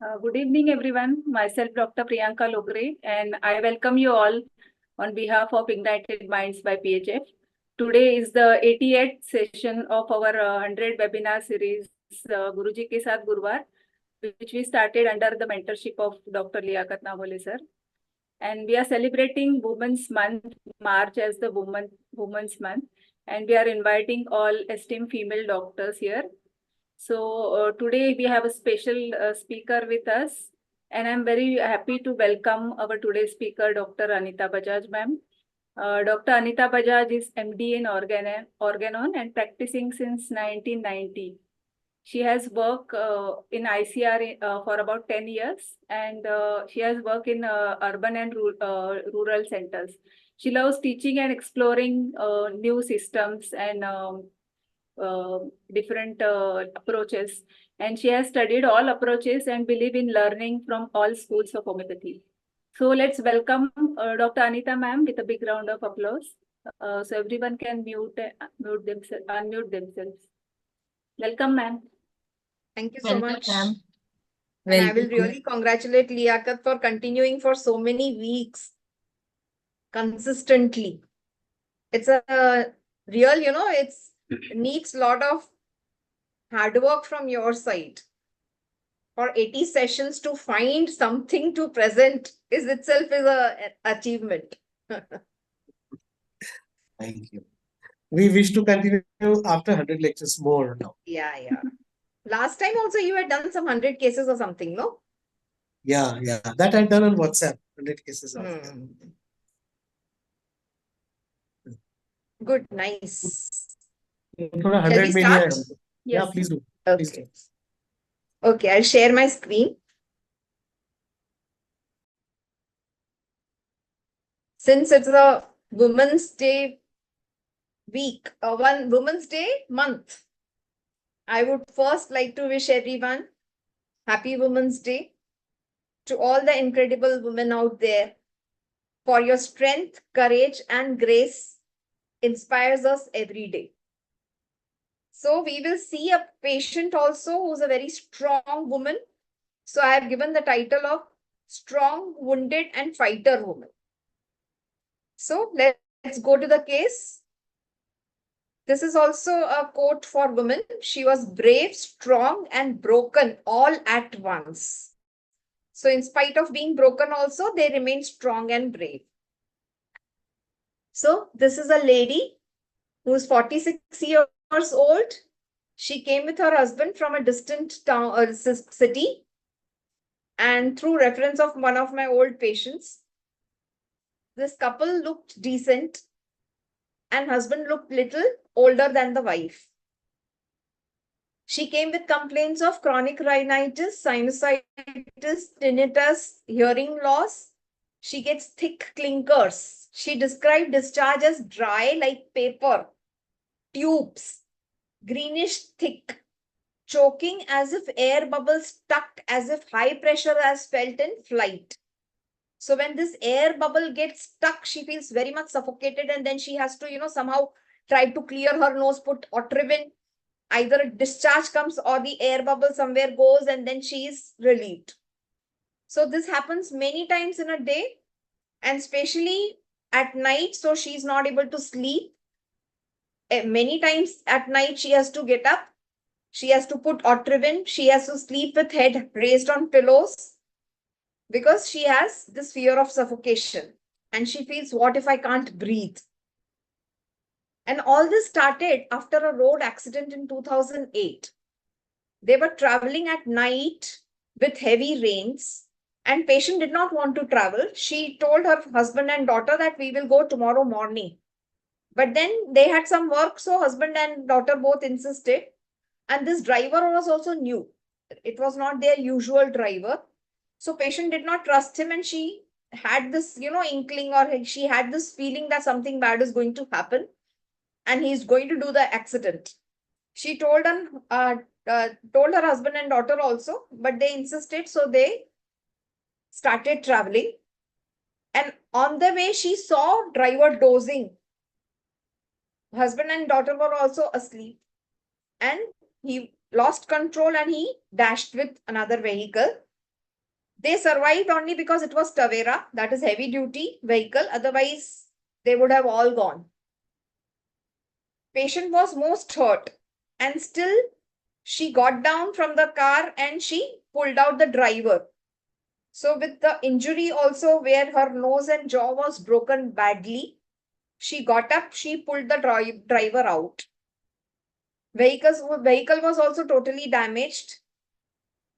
Good evening, everyone. Myself, Dr. Priyanka Logre, and I welcome you all on behalf of Ignited Minds by PHF. Today is the 88th session of our 100 webinar series, Guruji Ke Saath Gurwar, which we started under the mentorship of Dr. Liaquat Nawale sir. And we are celebrating Women's Month, March as the Women's Month, and we are inviting all esteemed female doctors here. So today we have a special speaker with us, and I'm very happy to welcome our today's speaker, Dr. Anita Bajaj, ma'am. Dr. Anita Bajaj is MD in Organon and practicing since 1990. She has worked in ICR for about 10 years, and she has worked in urban and rural centers. She loves teaching and exploring new systems and different approaches, and she has studied all approaches and believe in learning from all schools of homeopathy. So let's welcome Dr. Anita ma'am with a big round of applause. So everyone can unmute themselves. Welcome, ma'am. Thank you so much. Welcome. And I will really congratulate Liaquat for continuing for so many weeks consistently. It's a real, it's needs a lot of hard work from your side. For 80 sessions to find something to present is itself an achievement. Thank you. We wish to continue after 100 lectures more now. Yeah. Last time also you had done some 100 cases or something, no? Yeah. That I've done on WhatsApp, 100 cases. Good, nice. 100 start? Yes. Yes. Yeah, please do. Okay. Okay, I'll share my screen. Since it's a Women's Day week, one Women's Day month, I would first like to wish everyone Happy Women's Day to all the incredible women out there. For your strength, courage, and grace inspires us every day. So we will see a patient also who's a very strong woman. So I have given the title of Strong, Wounded, and Fighter Woman. So let's go to the case. This is also a quote for women. She was brave, strong, and broken all at once. So in spite of being broken also, they remain strong and brave. So this is a lady who is 46 years old. She came with her husband from a distant town or city. And through reference of one of my old patients, this couple looked decent and husband looked little older than the wife. She came with complaints of chronic rhinitis, sinusitis, tinnitus, hearing loss. She gets thick clinkers. She described discharge as dry like paper, tubes, greenish thick, choking as if air bubbles stuck, as if high pressure has felt in flight. So when this air bubble gets stuck, she feels very much suffocated, and then she has to, somehow try to clear her nose, put Otrivin. Either a discharge comes or the air bubble somewhere goes, and then she is relieved. So this happens many times in a day, and especially at night. So she's not able to sleep. Many times at night, she has to get up. She has to put Otrivin. She has to sleep with head raised on pillows because she has this fear of suffocation. And she feels, what if I can't breathe? And all this started after a road accident in 2008. They were traveling at night with heavy rains, and patient did not want to travel. She told her husband and daughter that we will go tomorrow morning. But then they had some work, so husband and daughter both insisted. And this driver was also new. It was not their usual driver. So patient did not trust him, and she had this, inkling, or she had this feeling that something bad is going to happen and he's going to do the accident. She told her husband and daughter also, but they insisted, so they started traveling. And on the way, she saw driver dozing. Husband and daughter were also asleep, and he lost control and he dashed with another vehicle. They survived only because it was Tavera, that is heavy duty vehicle. Otherwise, they would have all gone. Patient was most hurt, and still she got down from the car and she pulled out the driver. So with the injury also where her nose and jaw was broken badly, she got up, she pulled the driver out. Vehicle was also totally damaged.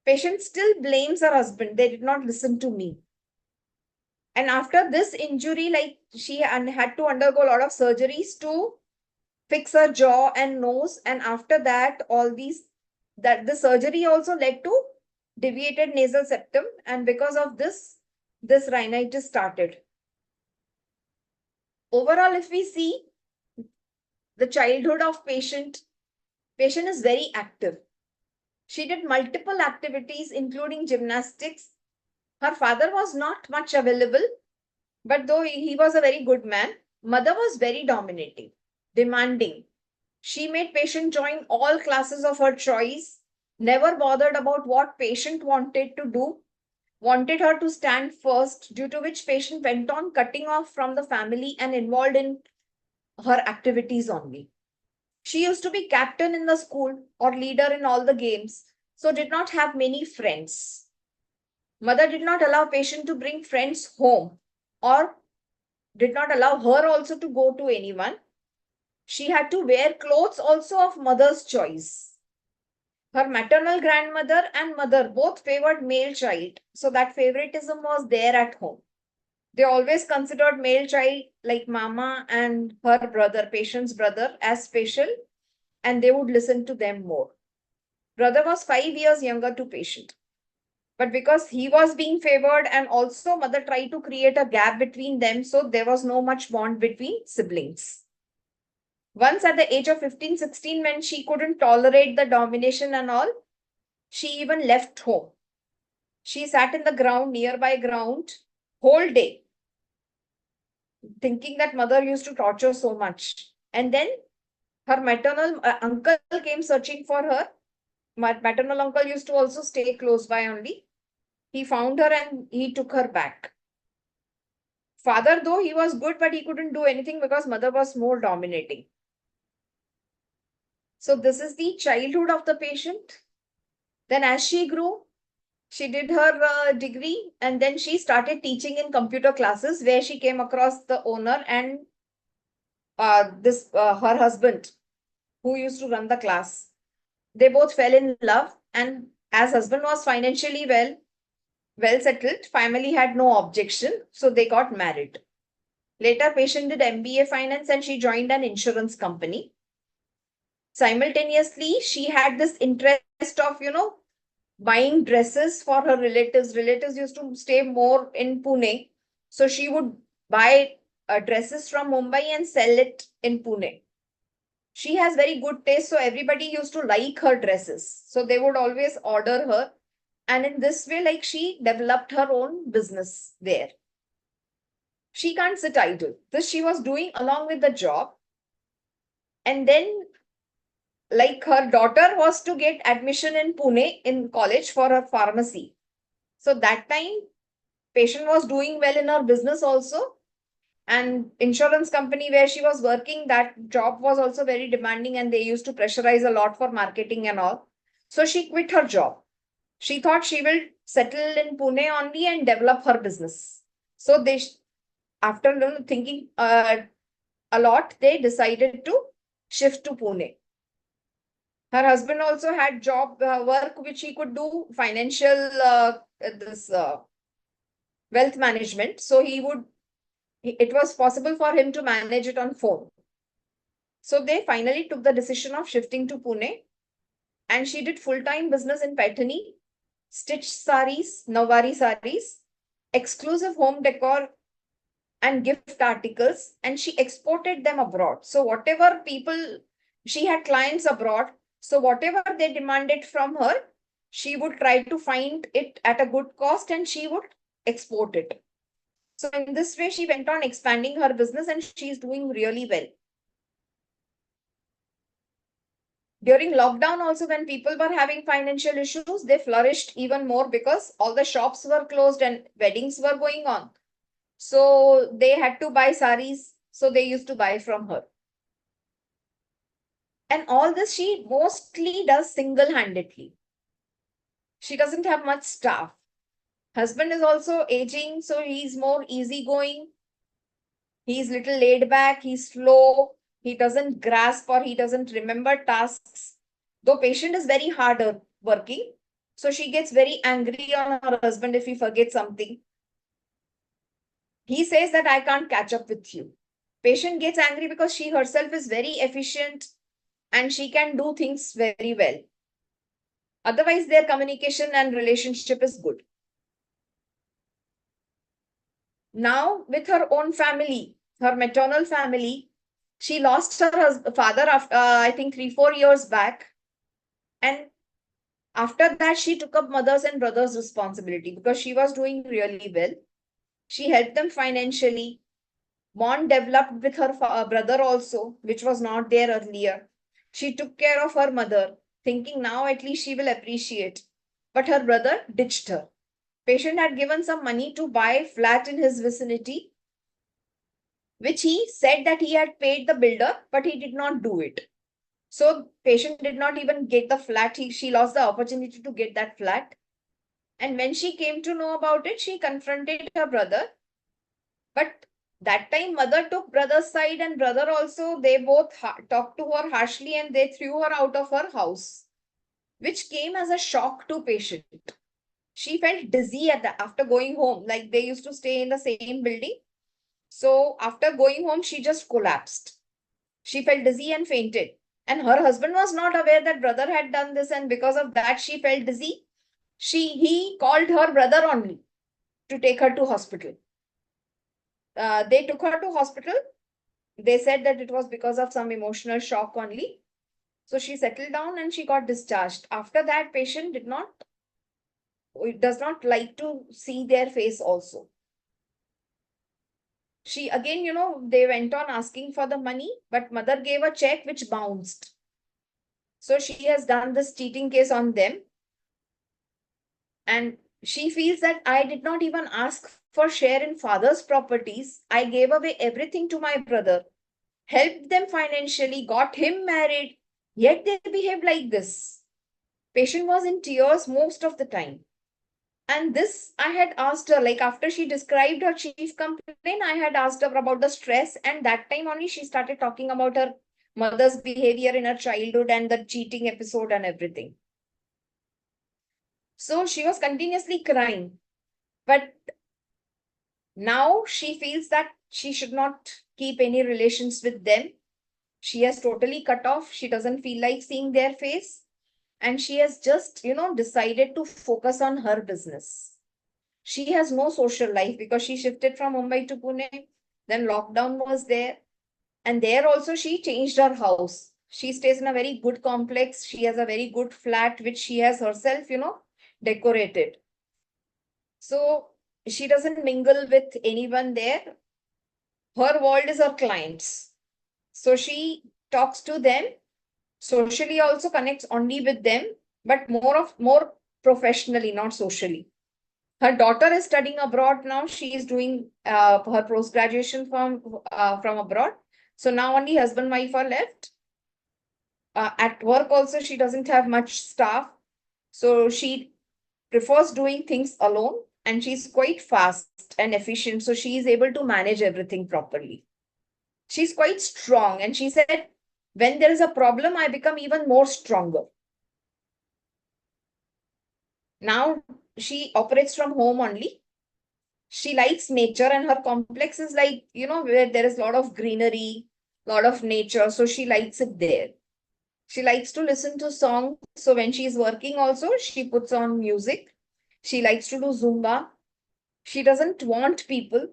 Patient still blames her husband. They did not listen to me. And after this injury, like she had to undergo a lot of surgeries to fix her jaw and nose. And after that, that the surgery also led to deviated nasal septum. And because of this rhinitis started. Overall, if we see the childhood of patient is very active. She did multiple activities, including gymnastics. Her father was not much available, but though he was a very good man, mother was very dominating, demanding. She made patient join all classes of her choice, never bothered about what patient wanted to do, wanted her to stand first, due to which patient went on cutting off from the family and involved in her activities only. She used to be captain in the school or leader in all the games, so did not have many friends. Mother did not allow patient to bring friends home or did not allow her also to go to anyone. She had to wear clothes also of mother's choice. Her maternal grandmother and mother both favored male child, so that favoritism was there at home. They always considered male child like mama and her brother, patient's brother, as special, and they would listen to them more. Brother was 5 years younger to patient. But because he was being favored and also mother tried to create a gap between them, so there was no much bond between siblings. Once at the age of 15, 16, when she couldn't tolerate the domination and all, she even left home. She sat in the ground, nearby ground, whole day, thinking that mother used to torture so much. And then her maternal uncle came searching for her. My maternal uncle used to also stay close by only. He found her and he took her back. Father, though he was good, but he couldn't do anything because mother was more dominating. So this is the childhood of the patient. Then as she grew, she did her degree and then she started teaching in computer classes where she came across the owner and her husband who used to run the class. They both fell in love, and as husband was financially well settled, family had no objection, so they got married. Later, patient did MBA finance and she joined an insurance company. Simultaneously, she had this interest of, buying dresses for her relatives. Relatives used to stay more in Pune, so she would buy dresses from Mumbai and sell it in Pune. She has very good taste, so everybody used to like her dresses. So they would always order her. And in this way, like she developed her own business there. She can't sit idle. This she was doing along with the job. And then, like her daughter was to get admission in Pune in college for her pharmacy. So that time, patient was doing well in her business also. And insurance company where she was working, that job was also very demanding and they used to pressurize a lot for marketing and all. So she quit her job. She thought she will settle in Pune only and develop her business. So they, after thinking a lot, they decided to shift to Pune. Her husband also had job work which he could do, financial wealth management. So it was possible for him to manage it on phone. So they finally took the decision of shifting to Pune, and she did full-time business in Paithani, stitched saris, Nawari saris, exclusive home decor and gift articles, and she exported them abroad. So whatever people, she had clients abroad, so whatever they demanded from her, she would try to find it at a good cost and she would export it. So in this way, she went on expanding her business and she's doing really well. During lockdown also, when people were having financial issues, they flourished even more because all the shops were closed and weddings were going on. So they had to buy saris. So they used to buy from her. And all this she mostly does single-handedly. She doesn't have much staff. Husband is also aging, so he's more easygoing. He's little laid back, he's slow, he doesn't grasp or he doesn't remember tasks. Though patient is very hard working, so she gets very angry on her husband if he forgets something. He says that I can't catch up with you. Patient gets angry because she herself is very efficient and she can do things very well. Otherwise, their communication and relationship is good. Now, with her own family, her maternal family, she lost her father after, I think, 3-4 years back. And after that, she took up mother's and brother's responsibility because she was doing really well. She helped them financially. Bond developed with her brother also, which was not there earlier. She took care of her mother, thinking now at least she will appreciate. But her brother ditched her. Patient had given some money to buy flat in his vicinity, which he said that he had paid the builder, but he did not do it. So patient did not even get the flat. She lost the opportunity to get that flat. And when she came to know about it, she confronted her brother. But that time mother took brother's side and brother also, they both talked to her harshly and they threw her out of her house, which came as a shock to patient. She felt dizzy after going home, like they used to stay in the same building. So after going home, she just collapsed. She felt dizzy and fainted. And her husband was not aware that brother had done this, and because of that, she felt dizzy. He called her brother only to take her to hospital. They took her to hospital. They said that it was because of some emotional shock only. So she settled down and she got discharged. After that, patient does not like to see their face also. She again, they went on asking for the money, but mother gave a check which bounced. So she has done this cheating case on them. And she feels that I did not even ask for share in father's properties. I gave away everything to my brother, helped them financially, got him married, yet they behaved like this. Patient was in tears most of the time. And this I had asked her, like after she described her chief complaint, I had asked her about the stress. And that time only she started talking about her mother's behavior in her childhood and the cheating episode and everything. So she was continuously crying. But now she feels that she should not keep any relations with them. She has totally cut off. She doesn't feel like seeing their face. And she has just, decided to focus on her business. She has no social life because she shifted from Mumbai to Pune. Then lockdown was there. And there also she changed her house. She stays in a very good complex. She has a very good flat, which she has herself, decorated. So she doesn't mingle with anyone there. Her world is her clients. So she talks to them, socially also connects only with them, but more professionally, not socially. Her daughter is studying abroad now. She is doing her post-graduation from abroad. So now only husband and wife are left. At work also, she doesn't have much staff. So she prefers doing things alone and she's quite fast and efficient. So she is able to manage everything properly. She's quite strong. And she said, when there is a problem, I become even more stronger. Now she operates from home only. She likes nature and her complex is like, where there is a lot of greenery, a lot of nature. So she likes it there. She likes to listen to songs. So when she's working also, she puts on music. She likes to do Zumba. She doesn't want people.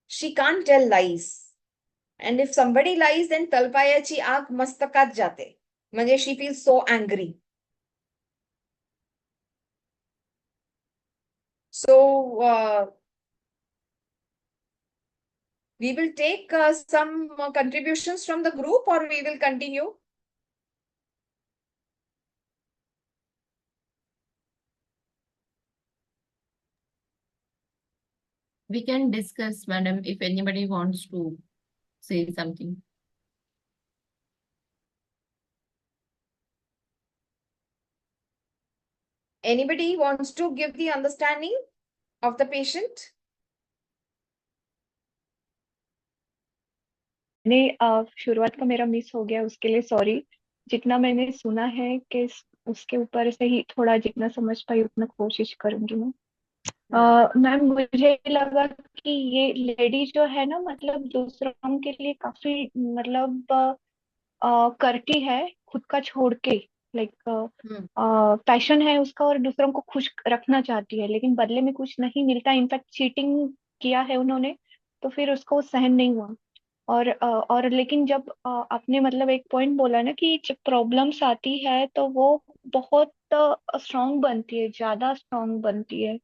She can't tell lies. And if somebody lies, then talpayachi aag mastakat jate. Manje she feels so angry. So we will take some contributions from the group or we will continue. We can discuss, madam, if anybody wants to say something. Anybody wants to give the understanding of the patient? शुरुआत का मेरा miss हो गया, उसके लिए sorry. जितना मैंने सुना है कि उसके ऊपर से ही थोड़ा जितना समझ पाई उतना कोशिश करूंगी मैं। मैम मुझे लगा कि ये लेडी जो है ना, मतलब दूसरों के लिए काफी मतलब करती है, खुद का छोड़ के। लाइक पैशन है उसका और दूसरों को खुश रखना चाहती है, लेकिन बदले में कुछ नहीं मिलता। इनफैक्ट चीटिंग किया है उन्होंने, तो फिर उसको सहन नहीं हुआ। और लेकिन जब आपने मतलब एक पॉइंट बोला ना कि जब प्रॉब्लम्स आती है तो वो बहुत स्ट्रांग बनती है, ज्यादा स्ट्रांग बनती है।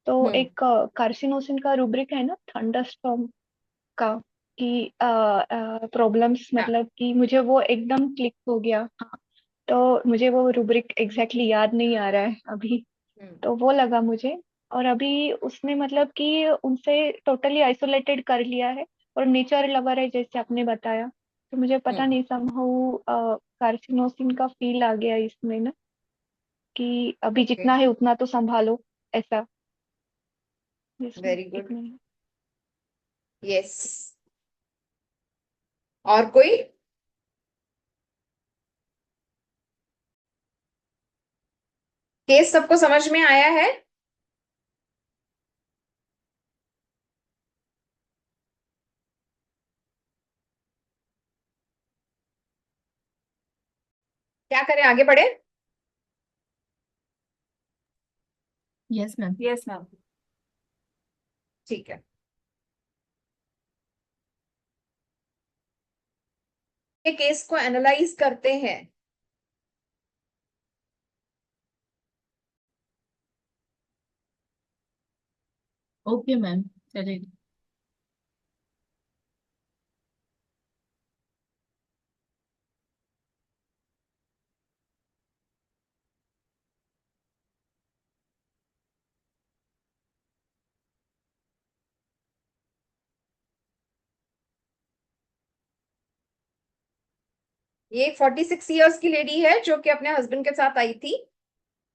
तो एक कार्सिनोसिन का रूब्रिक है ना, थंडरस्टॉर्म का, कि प्रॉब्लम्स, मतलब कि मुझे वो एकदम क्लिक हो गया। हाँ, तो मुझे वो रूब्रिक एग्जैक्टली याद नहीं आ रहा है अभी। तो वो लगा मुझे। और अभी उसने मतलब कि उनसे टोटली आइसोलेटेड कर लिया है और नेचर लवर है जैसे आपने बताया। तो मुझे पता नहीं, समहाउ कार्सिनोसिन का फील आ गया इसमें ना, कि अभी जितना है उतना तो संभालो, ऐसा। Very good. इतना ही। यस, और कोई? केस सबको समझ में आया है? क्या करें, आगे बढ़े? Yes, ma'am. Yes, ma'am. ठीक है। ये केस को एनालाइज करते हैं। Okay, ma'am. चलिए। ये 46 ईयर्स की लेडी है जो कि अपने हस्बैंड के साथ आई थी।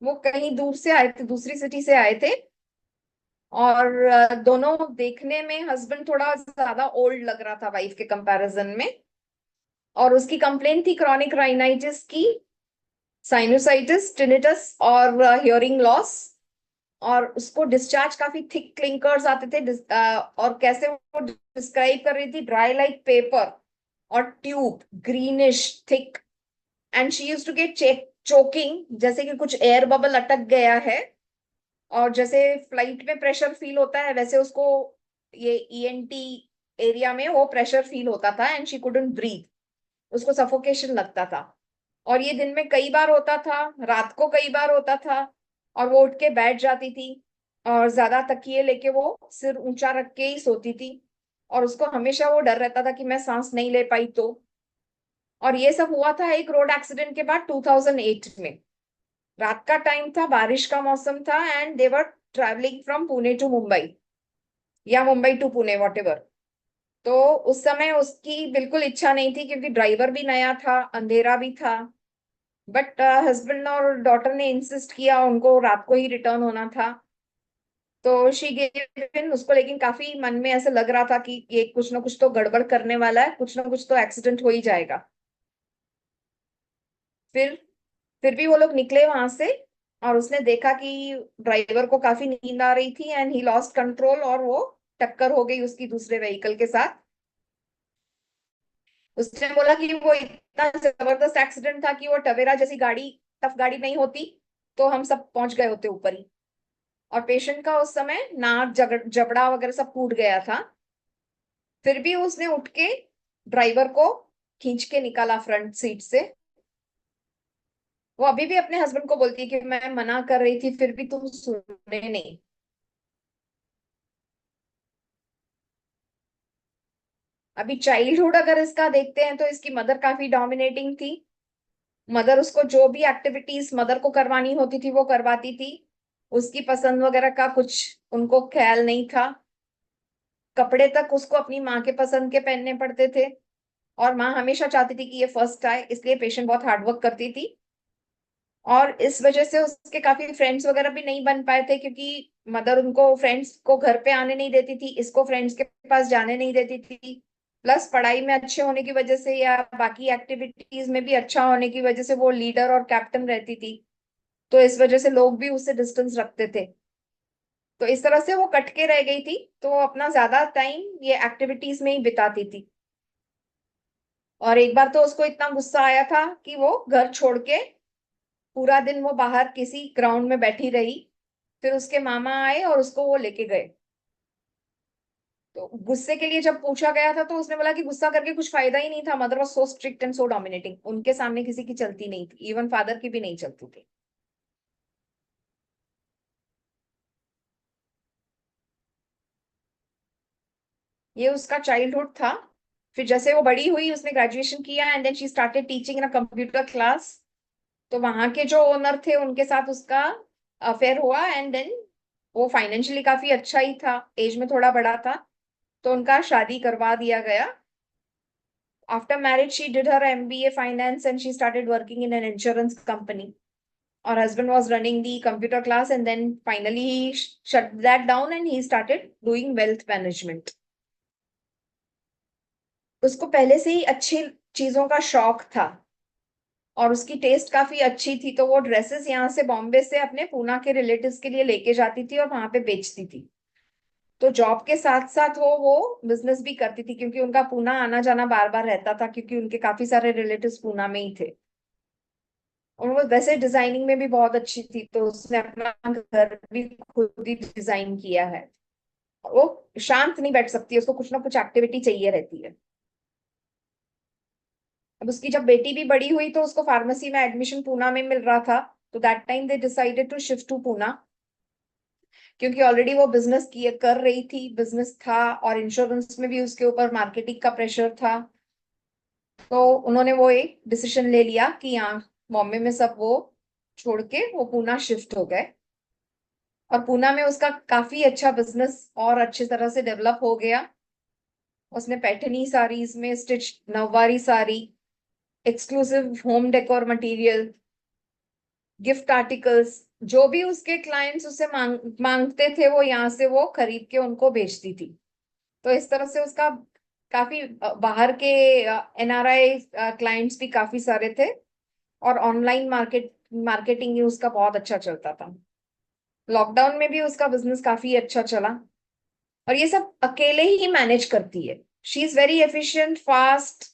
वो कहीं दूर से आए थे, दूसरी सिटी से आए थे। और दोनों देखने में हस्बैंड थोड़ा ज्यादा ओल्ड लग रहा था वाइफ के कंपैरिजन में। और उसकी कंप्लेन थी क्रॉनिक राइनाइटिस की, साइनोसाइटिस, टिनिटस और हियरिंग लॉस। और उसको डिस्चार्ज काफी थिक क्लिंकर्स आते थे। और कैसे वो डिस्क्राइब कर रही थी, ड्राई लाइक पेपर और tube, greenish thick. And she used to get choking, जैसे कि कुछ एयर बबल अटक गया है। और जैसे फ्लाइट में प्रेशर फील होता है वैसे उसको ये ईएनटी एरिया में वो प्रेशर फील होता था। एंड शी कुडंट ब्रीथ, उसको सफोकेशन लगता था। और ये दिन में कई बार होता था, रात को कई बार होता था। और वो उठ के बैठ जाती थी और ज्यादा तकिए लेके वो सिर ऊंचा रख के ही सोती थी। और उसको हमेशा वो डर रहता था कि मैं सांस नहीं ले पाई तो। और ये सब हुआ था एक रोड एक्सीडेंट के बाद 2008 में। रात का टाइम था, बारिश का मौसम था। And they were travelling from Pune to Mumbai, या Mumbai to Pune, whatever. तो उस समय उसकी बिल्कुल इच्छा नहीं थी क्योंकि ड्राइवर भी नया था, अंधेरा भी था। बट हस्बैंड और डॉटर ने इंसिस्ट किया, उनको रात को ही रिटर्न होना था। तो शी गेव इन उसको। लेकिन काफी मन में ऐसा लग रहा था कि ये कुछ ना कुछ तो गड़बड़ करने वाला है, कुछ ना कुछ तो एक्सीडेंट हो ही जाएगा। फिर फिर भी वो लोग निकले वहां से। और उसने देखा कि ड्राइवर को काफी नींद आ रही थी एंड ही लॉस्ट कंट्रोल, और वो टक्कर हो गई उसकी दूसरे व्हीकल के साथ। उसने बोला कि वो इतना जबरदस्त एक्सीडेंट था कि वो टवेरा जैसी गाड़ी, टफ गाड़ी नहीं होती तो हम सब पहुंच गए होते ऊपर ही। और पेशेंट का उस समय नाक, जबड़ा वगैरह सब टूट गया था। फिर भी उसने उठ के ड्राइवर को खींच के निकाला फ्रंट सीट से। वो अभी भी अपने हस्बैंड को बोलती है कि मैं मना कर रही थी फिर भी तुम सुने नहीं। अभी चाइल्डहुड अगर इसका देखते हैं तो इसकी मदर काफी डोमिनेटिंग थी। मदर उसको जो भी एक्टिविटीज मदर को करवानी होती थी वो करवाती थी। उसकी पसंद वगैरह का कुछ उनको ख्याल नहीं था। कपड़े तक उसको अपनी माँ के पसंद के पहनने पड़ते थे, और माँ हमेशा चाहती थी कि ये फर्स्ट आए, इसलिए पेशेंट बहुत हार्डवर्क करती थी। और इस वजह से उसके काफी फ्रेंड्स वगैरह भी नहीं बन पाए थे, क्योंकि मदर उनको फ्रेंड्स को घर पे आने नहीं देती थी, इसको फ्रेंड्स के पास जाने नहीं देती थी। प्लस पढ़ाई में अच्छे होने की वजह से या बाकी एक्टिविटीज में भी अच्छा होने की वजह से वो लीडर और कैप्टन रहती थी, तो इस वजह से लोग भी उससे डिस्टेंस रखते थे। तो इस तरह से वो कट के रह गई थी, तो वो अपना ज्यादा टाइम ये एक्टिविटीज में ही बिताती थी। और एक बार तो उसको इतना गुस्सा आया था कि वो घर छोड़ के पूरा दिन वो बाहर किसी ग्राउंड में बैठी रही। फिर उसके मामा आए और उसको वो लेके गए। तो गुस्से के लिए जब पूछा गया था तो उसने बोला कि गुस्सा करके कुछ फायदा ही नहीं था, mother was so strict and so dominating, उनके सामने किसी की चलती नहीं थी, इवन फादर की भी नहीं चलती थी। ये उसका चाइल्डहुड था। फिर जैसे वो बड़ी हुई, उसने ग्रेजुएशन किया and then she started teaching in a computer class. तो वहां के जो ओनर थे उनके साथ उसका अफेयर हुआ, एंड देन वो फाइनेंशियली काफी अच्छा ही था, एज में थोड़ा बड़ा था, तो उनका शादी करवा दिया गया। After marriage, she did her MBA finance and she started working in an insurance company. Her husband was running the computer class, and then finally he shut that down and he started doing wealth management. उसको पहले से ही अच्छी चीजों का शौक था और उसकी टेस्ट काफी अच्छी थी, तो वो ड्रेसेस यहाँ से बॉम्बे से अपने पूना के रिलेटिव्स के लिए लेके जाती थी और वहां पे बेचती थी। तो जॉब के साथ साथ वो बिजनेस भी करती थी, क्योंकि उनका पूना आना जाना बार बार रहता था, क्योंकि उनके काफी सारे रिलेटिव्स पूना में ही थे। और वो वैसे डिजाइनिंग में भी बहुत अच्छी थी, तो उसने अपना घर भी खुद ही डिजाइन किया है। वो शांत नहीं बैठ सकती, उसको कुछ ना कुछ एक्टिविटी चाहिए रहती है। अब उसकी जब बेटी भी बड़ी हुई तो उसको फार्मेसी में एडमिशन पूना में मिल रहा था, तो that time they decided to shift to Poona, क्योंकि ऑलरेडी वो बिजनेस किए कर रही थी, बिजनेस था और इंश्योरेंस में भी उसके ऊपर मार्केटिंग का प्रेशर था। तो उन्होंने वो एक डिसीजन ले लिया कि यहाँ बॉम्बे में सब वो छोड़ के वो पूना शिफ्ट हो गए। और पूना में उसका काफी अच्छा बिजनेस और अच्छी तरह से डेवलप हो गया। उसने पैठनी साड़ीज में stitch Nauvari sari, exclusive home decor material, gift articles, जो भी उसके क्लाइंट्स उससे मांगते थे वो यहाँ से वो खरीद के उनको बेचती थी। तो इस तरह से उसका काफी बाहर के NRI क्लाइंट्स भी काफी सारे थे, और ऑनलाइन मार्केटिंग ही उसका बहुत अच्छा चलता था। लॉकडाउन में भी उसका बिजनेस काफी अच्छा चला, और ये सब अकेले ही मैनेज करती है। She is very efficient, fast.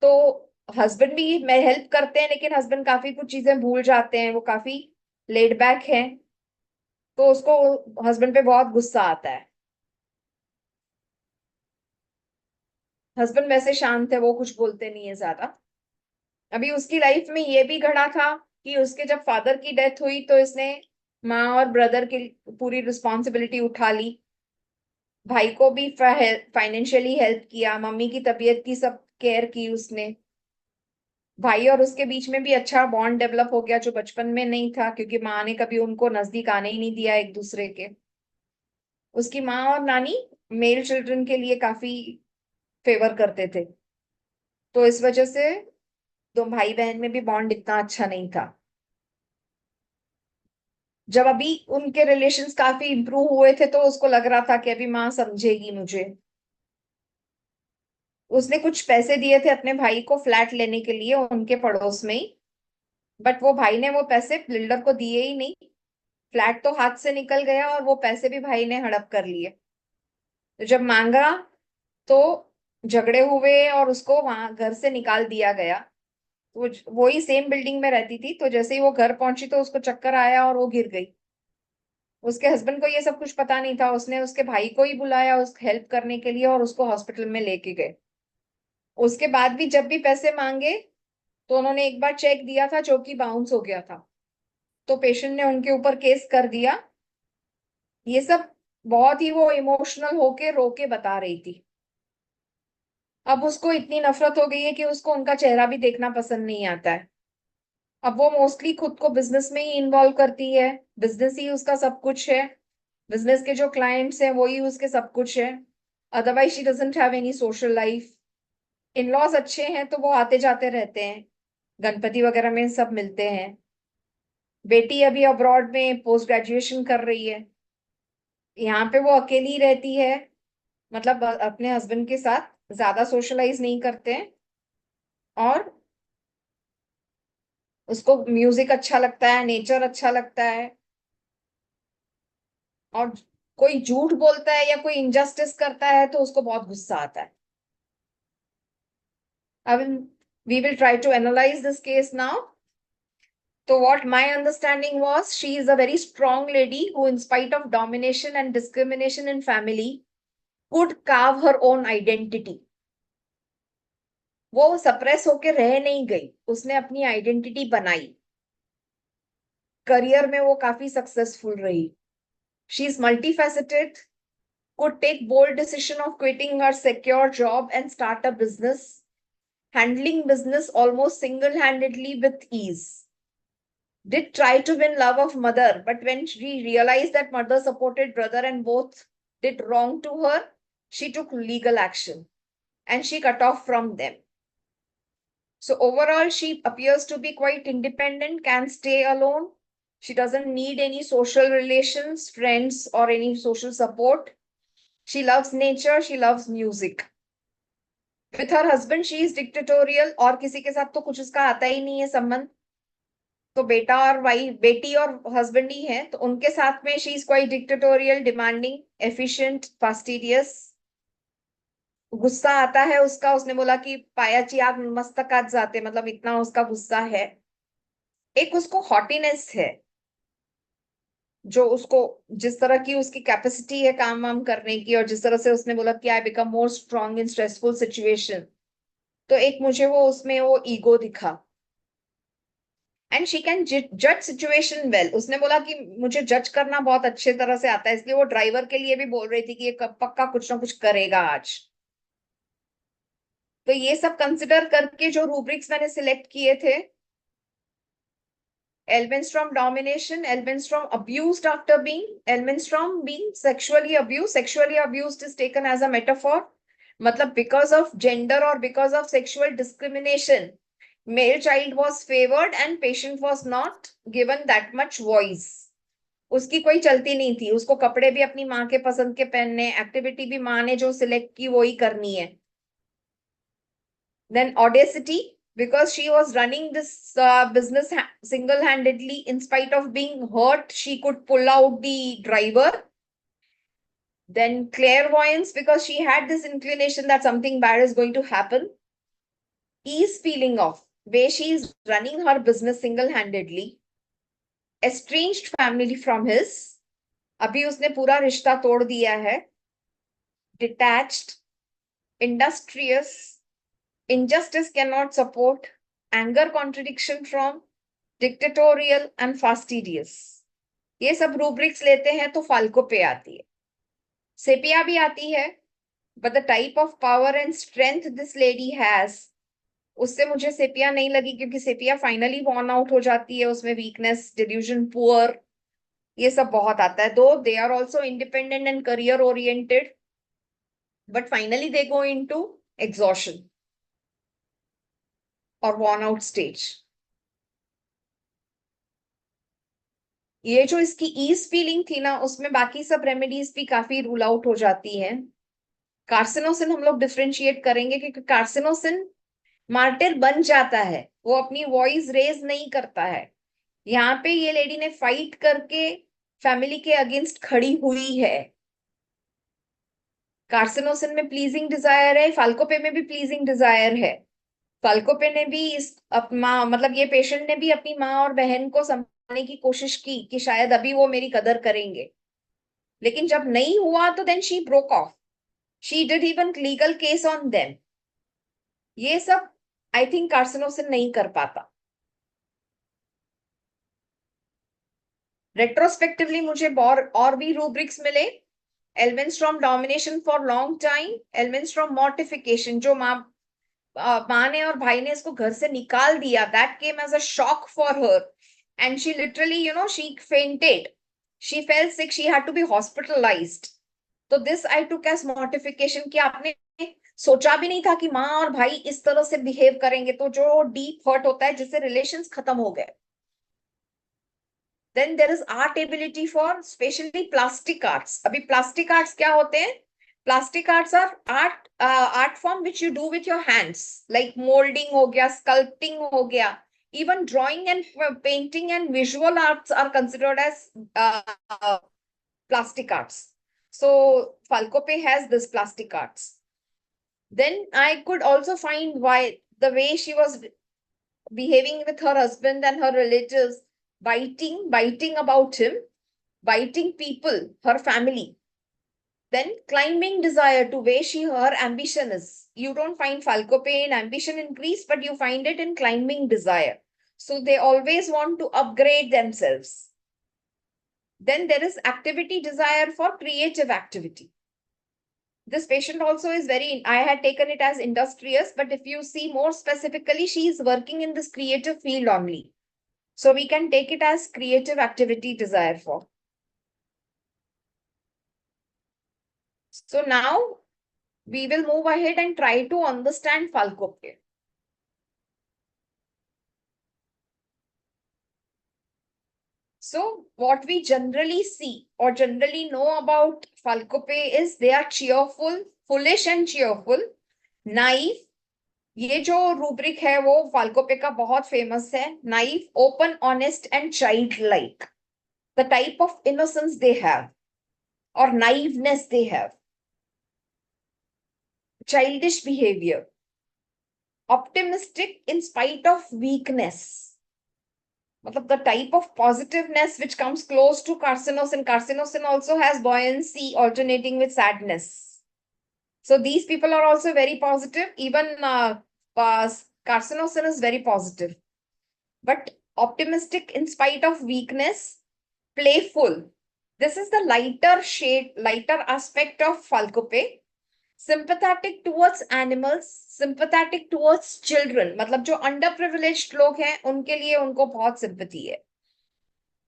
तो हस्बैंड भी मैं हेल्प करते हैं, लेकिन हस्बैंड काफी कुछ चीजें भूल जाते हैं, वो काफी लेड बैक है, तो उसको हस्बैंड पे बहुत गुस्सा आता है। हस्बैंड वैसे शांत है, वो कुछ बोलते नहीं है ज्यादा। अभी उसकी लाइफ में ये भी घड़ा था कि उसके जब फादर की डेथ हुई तो इसने माँ और ब्रदर की पूरी रिस्पॉन्सिबिलिटी उठा ली। भाई को भी फाइनेंशियली हेल्प किया, मम्मी की तबीयत की सब केयर की उसने। भाई और उसके बीच में भी अच्छा बॉन्ड डेवलप हो गया, जो बचपन में नहीं था, क्योंकि माँ ने कभी उनको नजदीक आने ही नहीं दिया एक दूसरे के। उसकी माँ और नानी मेल चिल्ड्रन के लिए काफी फेवर करते थे, तो इस वजह से दो भाई बहन में भी बॉन्ड इतना अच्छा नहीं था। जब अभी उनके रिलेशंस काफी इंप्रूव हुए थे तो उसको लग रहा था कि अभी माँ समझेगी मुझे। उसने कुछ पैसे दिए थे अपने भाई को फ्लैट लेने के लिए उनके पड़ोस में ही, बट वो भाई ने वो पैसे बिल्डर को दिए ही नहीं। फ्लैट तो हाथ से निकल गया और वो पैसे भी भाई ने हड़प कर लिए। तो जब मांगा तो झगड़े हुए और उसको वहां घर से निकाल दिया गया। तो वो ही सेम बिल्डिंग में रहती थी, तो जैसे ही वो घर पहुंची तो उसको चक्कर आया और वो गिर गई। उसके हस्बैंड को ये सब कुछ पता नहीं था, उसने उसके भाई को ही बुलाया उस हेल्प करने के लिए और उसको हॉस्पिटल में लेके गए। उसके बाद भी जब भी पैसे मांगे तो उन्होंने एक बार चेक दिया था जो कि बाउंस हो गया था, तो पेशेंट ने उनके ऊपर केस कर दिया। ये सब बहुत ही वो इमोशनल होके रो के बता रही थी। अब उसको इतनी नफरत हो गई है कि उसको उनका चेहरा भी देखना पसंद नहीं आता है। अब वो मोस्टली खुद को बिजनेस में ही इन्वॉल्व करती है, बिजनेस ही उसका सब कुछ है, बिजनेस के जो क्लाइंट्स हैं वो ही उसके सब कुछ है। Otherwise, she doesn't have any social life. In-laws अच्छे हैं तो वो आते जाते रहते हैं, गणपति वगैरह में सब मिलते हैं. बेटी अभी अब्रॉड में पोस्ट ग्रेजुएशन कर रही है. यहाँ पे वो अकेली रहती है, मतलब अपने हस्बैंड के साथ ज्यादा सोशलाइज नहीं करते हैं. और उसको म्यूजिक अच्छा लगता है, नेचर अच्छा लगता है. और कोई झूठ बोलता है या कोई इनजस्टिस करता है तो उसको बहुत गुस्सा आता है. We will try to analyze this case now. So what my understanding was, she is a very strong lady who, in spite of domination and discrimination in family, could carve her own identity. वो suppress होके रह नहीं गई, उसने अपनी identity बनाई. Career में वो काफी सक्सेसफुल रही. She is multifaceted, could take bold decision of quitting her secure job and start a business, handling business almost single-handedly with ease. Did try to win love of mother, but when she realized that mother supported brother and both did wrong to her, she took legal action and she cut off from them. So overall, she appears to be quite independent, can stay alone. She doesn't need any social relations, friends, or any social support. She loves nature, she loves music. With her husband, she is dictatorial, और किसी के साथ तो कुछ उसका आता ही नहीं है संबंध. तो बेटा और बेटी और हस्बैंड ही है, तो उनके साथ में she is quite dictatorial, demanding, efficient, fastidious. गुस्सा आता है उसका, उसने बोला कि पायाची आग मस्तकात जाते, मतलब इतना उसका गुस्सा है. एक उसको हॉटीनेस है, जो उसको जिस तरह की उसकी कैपेसिटी है काम वाम करने की, और जिस तरह से उसने बोला कि I become more strong in stressful situation, तो एक मुझे वो उसमें वो ईगो दिखा. एंड शी कैन जज सिचुएशन वेल. उसने बोला कि मुझे जज करना बहुत अच्छे तरह से आता है, इसलिए वो ड्राइवर के लिए भी बोल रही थी कि ये पक्का कुछ ना कुछ करेगा आज. तो ये सब कंसिडर करके जो रूब्रिक्स मैंने सिलेक्ट किए थे, Elvenstrom domination, Elvenstrom abused after Elvenstrom being sexually abused is taken as a metaphor. मतलब because of gender or because of sexual discrimination, male child was favored and patient was not given that much voice. उसकी कोई चलती नहीं थी, उसको कपड़े भी अपनी माँ के पसंद के पहनने, एक्टिविटी भी माँ ने जो सिलेक्ट की वो ही करनी है. Then audacity, because she was running this business single-handedly, in spite of being hurt, she could pull out the driver. Then clairvoyance, because she had this inclination that something bad is going to happen. Ease feeling of where she is running her business single-handedly. Estranged family from his, अभी उसने पूरा रिश्ता तोड़ दिया है. Detached, industrious, injustice cannot support, anger contradiction from, dictatorial and fastidious. ये सब rubrics लेते हैं तो फाल्को पे आती है. सेपिया भी आती है, but the type of power and strength this lady has, उससे मुझे सेपिया नहीं लगी, क्योंकि सेपिया फाइनली वॉर्न आउट हो जाती है. उसमें वीकनेस, डिल्यूजन, पुअर, ये सब बहुत आता है. Though they are also independent and career oriented, but finally they go into exhaustion और वॉर्न आउट स्टेज. ये जो इसकी ईज फीलिंग थी ना, उसमें बाकी सब रेमेडीज भी काफी रूल आउट हो जाती हैं. कार्सिनोसिन हम लोग डिफरेंशिएट करेंगे, क्योंकि कार्सिनोसिन मार्टिर बन जाता है, वो अपनी वॉइस रेज नहीं करता है. यहाँ पे ये लेडी ने फाइट करके फैमिली के अगेंस्ट खड़ी हुई है. कार्सिनोसिन में प्लीजिंग डिजायर है, फाल्कोपे में भी प्लीजिंग डिजायर है. फाल्कोपे ने भी मतलब ये पेशेंट ने भी अपनी माँ और बहन को समझाने की कोशिश की कि शायद अभी वो मेरी कदर करेंगे, लेकिन जब नहीं हुआ तो then she broke off. She did even legal case on them. ये सब आई थिंक कार्सिनोसिन नहीं कर पाता. रेट्रोस्पेक्टिवली मुझे और भी रूब्रिक्स मिले. Elvenstrom domination for long time, Elvenstrom mortification, जो माँ ने और भाई ने इसको घर से निकाल दिया, that came as a shock for her, and she literally, she fainted, she fell sick, she had to be hospitalized. तो this I took as mortification कि आपने सोचा भी नहीं था कि माँ और भाई इस तरह से बिहेव करेंगे, तो जो डीप हर्ट होता है जिससे रिलेशंस खत्म हो गए. Then there is art ability for especially plastic arts. अभी plastic arts क्या होते हैं? Plastic arts are art form which you do with your hands, like molding हो गया, sculpting हो गया, even drawing and painting and visual arts are considered as plastic arts. So Falcope has this plastic arts. Then I could also find why the way she was behaving with her husband and her relatives, biting about him, biting people, her family. Then climbing desire, to way her ambition is. You don't find Falcope in ambition increase, but you find it in climbing desire. So they always want to upgrade themselves. Then there is activity desire for creative activity. This patient also is I had taken it as industrious, but if you see more specifically, she is working in this creative field only. So we can take it as creative activity desire for. So now we will move ahead and try to understand Falcope. So what we generally see or generally know about Falcope is they are cheerful, foolish and cheerful, naive. ये जो rubric है वो फाल्कोपे का बहुत famous है. Naive, open, honest and childlike. The type of innocence they have और naiveness they have. Childish behavior. Optimistic in spite of weakness. मतलब the type of positiveness which comes close to carcinosin. Carcinosin also has buoyancy alternating with sadness. So these people are also very positive. Even carcinosin is very positive. But optimistic in spite of weakness, playful. This is the lighter shade, lighter aspect of Falcope. Sympathetic towards animals, sympathetic towards children. मतलब जो underprivileged लोग हैं उनके लिए उनको बहुत sympathy है,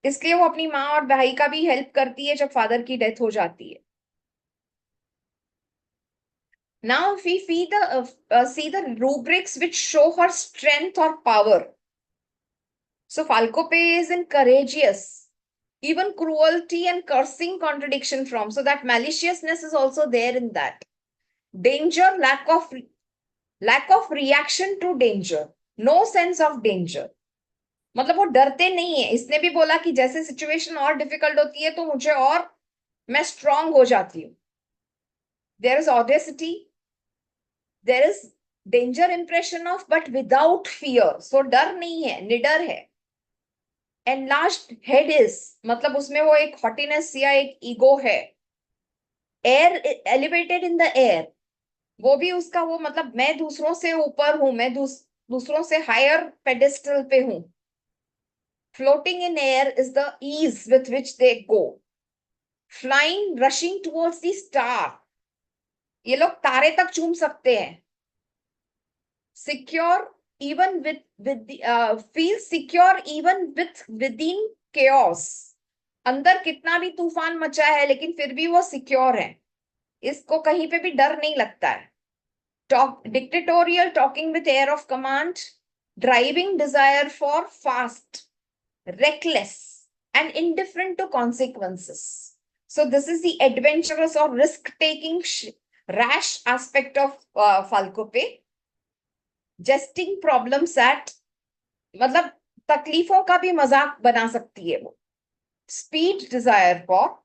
इसलिए वो अपनी माँ और भाई का भी हेल्प करती है जब फादर की डेथ हो जाती है. Now if we see the rubrics which show her strength or power. So Falcope is in courageous, even cruelty and cursing contradiction from. So that maliciousness is also there in that. Danger, lack of reaction to danger, no sense of danger. मतलब वो डरते नहीं है. इसने भी बोला कि जैसे सिचुएशन और डिफिकल्ट होती है तो मुझे और मैं स्ट्रांग हो जाती हूँ. There is audacity, there is danger impression of, but without fear. So डर नहीं है, निडर है. Enlarged head is, मतलब उसमें वो एक haughtiness या एक ईगो है. Air elevated in the air, वो भी उसका वो मतलब मैं दूसरों से ऊपर हूं, मैं दूसरों से हायर पेडेस्टल पे हूं. Floating in air is the ease with which they go. Flying, rushing towards the star. ये लोग तारे तक चूम सकते हैं. Secure even feel secure even within chaos. अंदर कितना भी तूफान मचा है लेकिन फिर भी वो सिक्योर है. इसको कहीं पे भी डर नहीं लगता है. Dictatorial, talking with air of command, driving desire for fast, reckless, and indifferent to consequences. So this is the adventurous or risk-taking, rash aspect of Falcope. Jesting problems at, मतलब तकलीफों का भी मजाक बना सकती है वो. Speed, desire for,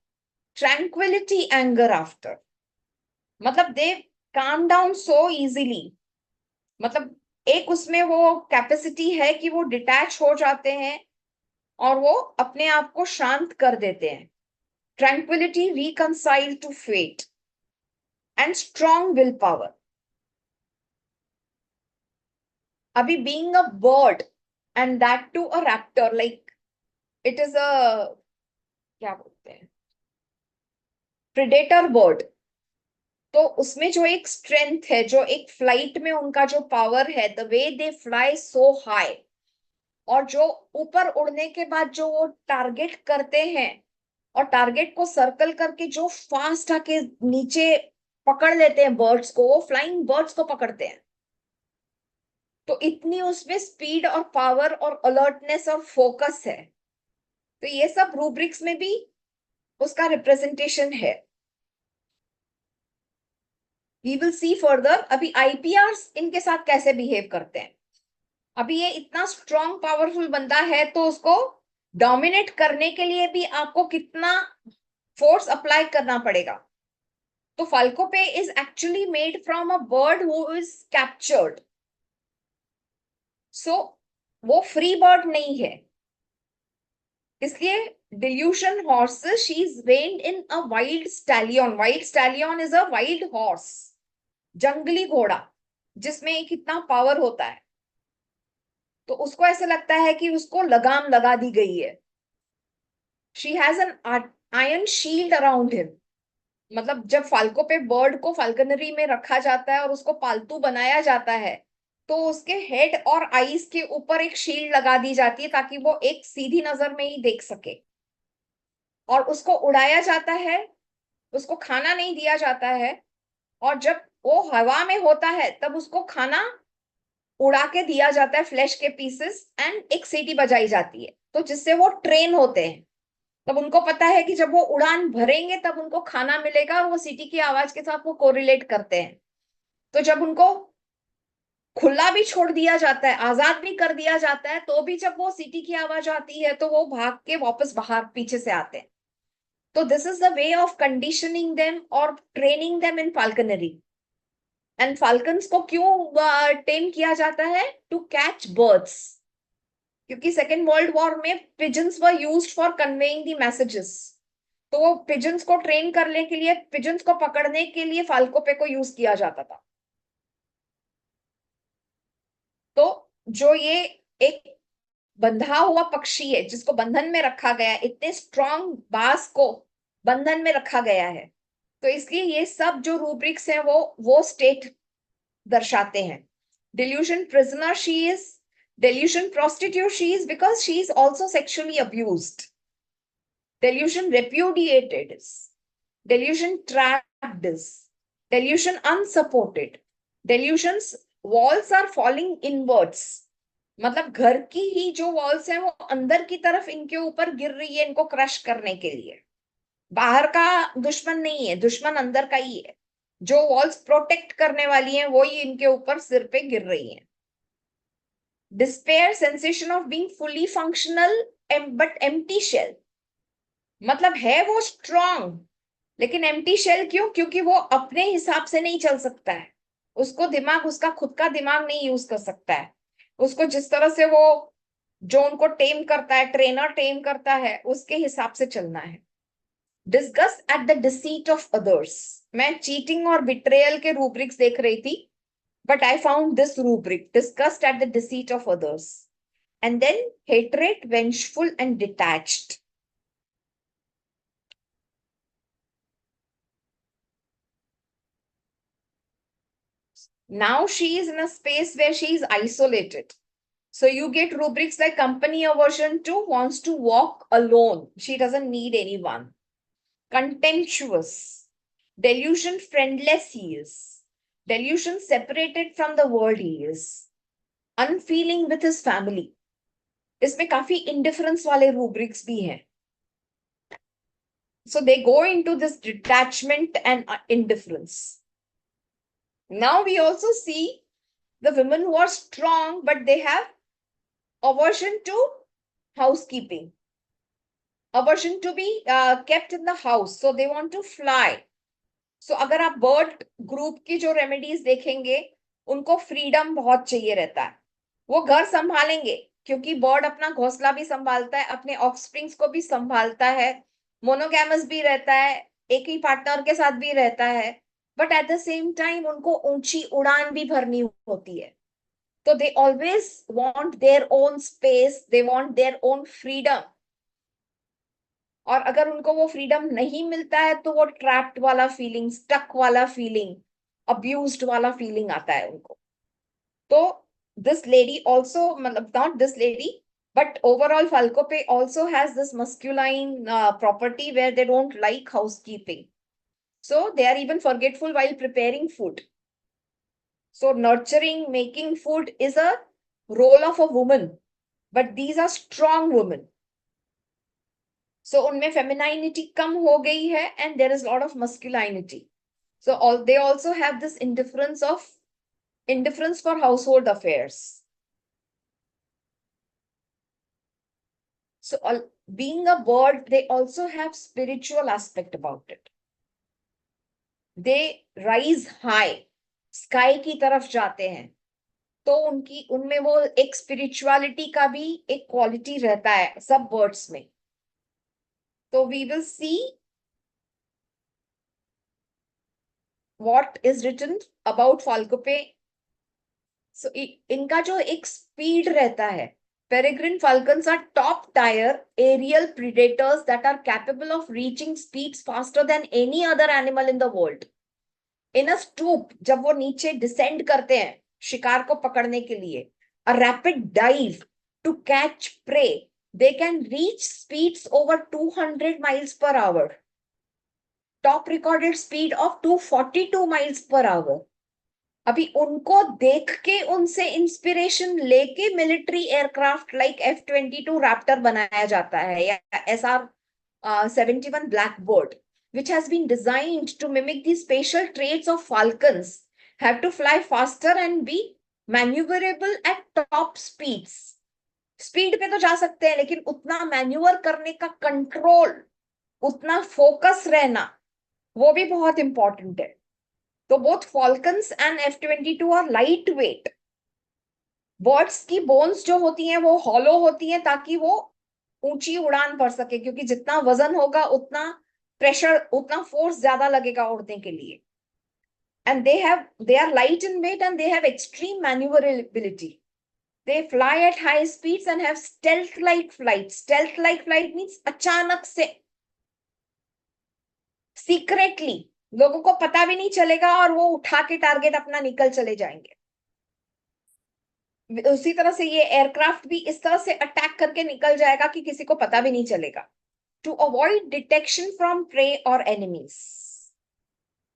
tranquility, anger after. मतलब they calm down so easily. मतलब एक उसमें वो कैपेसिटी है कि वो डिटैच हो जाते हैं और वो अपने आप को शांत कर देते हैं. Tranquility, reconcile to fate, and strong willpower. अभी being a bird and that too a raptor, like it is a क्या बोलते हैं predator bird. तो उसमें जो एक स्ट्रेंथ है, जो एक फ्लाइट में उनका जो पावर है, the way they fly so high, और जो ऊपर उड़ने के बाद जो वो टारगेट करते हैं और टारगेट को सर्कल करके जो फास्ट आके नीचे पकड़ लेते हैं बर्ड्स को, वो फ्लाइंग बर्ड्स को पकड़ते हैं। तो इतनी उसमें स्पीड और पावर और अलर्टनेस और फोकस है। तो ये सब रूब्रिक्स में भी उसका रिप्रेजेंटेशन है। वी विल सी फर्दर अभी आईपीआर्स इनके साथ कैसे बिहेव करते हैं। अभी ये इतना स्ट्रॉन्ग पावरफुल बंदा है, तो उसको डोमिनेट करने के लिए भी आपको कितना फोर्स अप्लाई करना पड़ेगा। तो फाल्कोपे is actually made from a bird who is captured. So वो फ्री बर्ड नहीं है, इसलिए delusion horse she is reined in a wild stallion. Wild stallion is a wild horse, जंगली घोड़ा जिसमें कितना पावर होता है। तो उसको ऐसा लगता है कि उसको लगाम लगा दी गई है। She has an iron shield around him. मतलब जब फाल्को पे बर्ड को फाल्कनरी में रखा जाता है और उसको पालतू बनाया जाता है, तो उसके हेड और आईज के ऊपर एक शील्ड लगा दी जाती है ताकि वो एक सीधी नजर में ही देख सके। और उसको उड़ाया जाता है, उसको खाना नहीं दिया जाता है। और जब वो हवा में होता है तब उसको खाना उड़ा के दिया जाता है, फ्लैश के पीसेस, एंड एक सीटी बजाई जाती है, तो जिससे वो ट्रेन होते हैं। तब उनको पता है कि जब वो उड़ान भरेंगे तब उनको खाना मिलेगा, और वो सीटी की आवाज के साथ वो कोरिलेट करते हैं। तो जब उनको खुला भी छोड़ दिया जाता है, आजाद भी कर दिया जाता है, तो भी जब वो सीटी की आवाज आती है तो वो भाग के वापस बाहर पीछे से आते हैं। तो this is the way of conditioning them और training them in falconry. And falcons को क्यों टेम किया जाता है? टू कैच बर्ड्स, क्योंकि सेकेंड वर्ल्ड वॉर में pigeons were used for conveying the messages. तो वो पिजन्स को ट्रेन करने के लिए, पिजन्स को पकड़ने के लिए फाल्कोपे को यूज किया जाता था। तो जो ये एक बंधा हुआ पक्षी है जिसको बंधन में रखा गया है, इतने स्ट्रॉन्ग बास को बंधन में रखा गया है, तो इसलिए ये सब जो रूब्रिक्स हैं वो स्टेट दर्शाते हैं। delusion prisoner she is, delusion prostitute she is because she is also sexually abused, delusion repudiated is, delusion trapped is, delusion unsupported, delusions walls are falling inwards। मतलब घर की ही जो वॉल्स हैं वो अंदर की तरफ इनके ऊपर गिर रही है, इनको क्रश करने के लिए। बाहर का दुश्मन नहीं है, दुश्मन अंदर का ही है। जो वॉल्स प्रोटेक्ट करने वाली हैं वो ही इनके ऊपर सिर पे गिर रही हैं। Despair sensation of being fully functional but empty shell. मतलब है वो स्ट्रॉन्ग लेकिन एम्प्टी शेल। क्यों? क्योंकि वो अपने हिसाब से नहीं चल सकता है, उसको दिमाग, उसका खुद का दिमाग नहीं यूज कर सकता है। उसको जिस तरह से वो जो उनको टेम करता है, ट्रेनर टेम करता है, उसके हिसाब से चलना है। Disgust at the deceit of others. मैं चीटिंग और बिट्रेयल के रूब्रिक्स देख रही थी, but I found this rubric, disgust at the deceit of others, and then hatred, vengeful and detached. Now she is in a space where she is isolated. So you get rubrics like company aversion to, wants to walk alone. She doesn't need anyone. Contemptuous. Delusion friendless he is. Delusion separated from the world he is. Unfeeling with his family. इसमें काफी indifference वाले rubrics भी हैं. So they go into this detachment and indifference. Now we also see the women who are strong, but they have aversion to housekeeping, aversion to be kept in the house. So they want to fly. So अगर आप bird group की जो remedies देखेंगे, उनको freedom बहुत चाहिए रहता है. वो घर संभालेंगे क्योंकि बर्ड अपना घोंसला भी संभालता है, अपने ऑफस्प्रिंग्स को भी संभालता है, मोनोगैमस भी रहता है, एक ही पार्टनर के साथ भी रहता है, but at the same time उनको ऊंची उड़ान भी भरनी होती है. तो they always want their own space, they want their own freedom. और अगर उनको वो फ्रीडम नहीं मिलता है तो वो ट्रैप्ड वाला फीलिंग, स्टक वाला फीलिंग, अब्यूज्ड वाला फीलिंग आता है उनको. तो दिस लेडी ऑल्सो, मतलब not this lady, But overall, Falcope also has this masculine property where they don't like housekeeping. So they are even forgetful while preparing food. So nurturing, making food is a role of a woman, but these are strong women. So unme femininity kam ho gayi hai and there is a lot of masculinity. So they also have this indifference for household affairs. So being a bird, they also have spiritual aspect about it. They rise high, sky की तरफ जाते हैं, तो उनमें वो एक spirituality का भी एक क्वालिटी रहता है सब बर्ड्स में. तो we will see what is written about Falcope. So इनका जो एक स्पीड रहता है, peregrine falcons are top tier aerial predators that are capable of reaching speeds faster than any other animal in the world. In a stoop, जब वो नीचे descend करते हैं शिकार को पकड़ने के लिए, a rapid dive to catch prey, they can reach speeds over 200 miles per hour. Top recorded speed of 242 miles per hour. अभी उनको देख के उनसे इंस्पिरेशन लेके military aircraft like F-22 Raptor बनाया जाता है या SR-71 Blackbird, which has been designed to mimic the spatial traits of falcons, have to fly faster and be maneuverable at top speeds. Speed पे तो जा सकते हैं लेकिन उतना मैन्यूवर करने का कंट्रोल, उतना फोकस रहना, वो भी बहुत इंपॉर्टेंट है. तो both falcons and F-22 are lightweight. Birds की बोन्स जो होती हैं वो हॉलो होती हैं ताकि वो ऊंची उड़ान भर सके, क्योंकि जितना वजन होगा उतना प्रेशर, उतना फोर्स ज्यादा लगेगा उड़ने के लिए. And they are light in weight and they have extreme maneuverability. They fly at high speeds and have stealth-like flight. Stealth-like flight means अचानक से, secretly, लोगों को पता भी नहीं चलेगा और वो उठा के टारगेट अपना निकल चले जाएंगे. उसी तरह से ये एयरक्राफ्ट भी इस तरह से अटैक करके निकल जाएगा कि किसी को पता भी नहीं चलेगा. To avoid detection from prey और एनिमीज.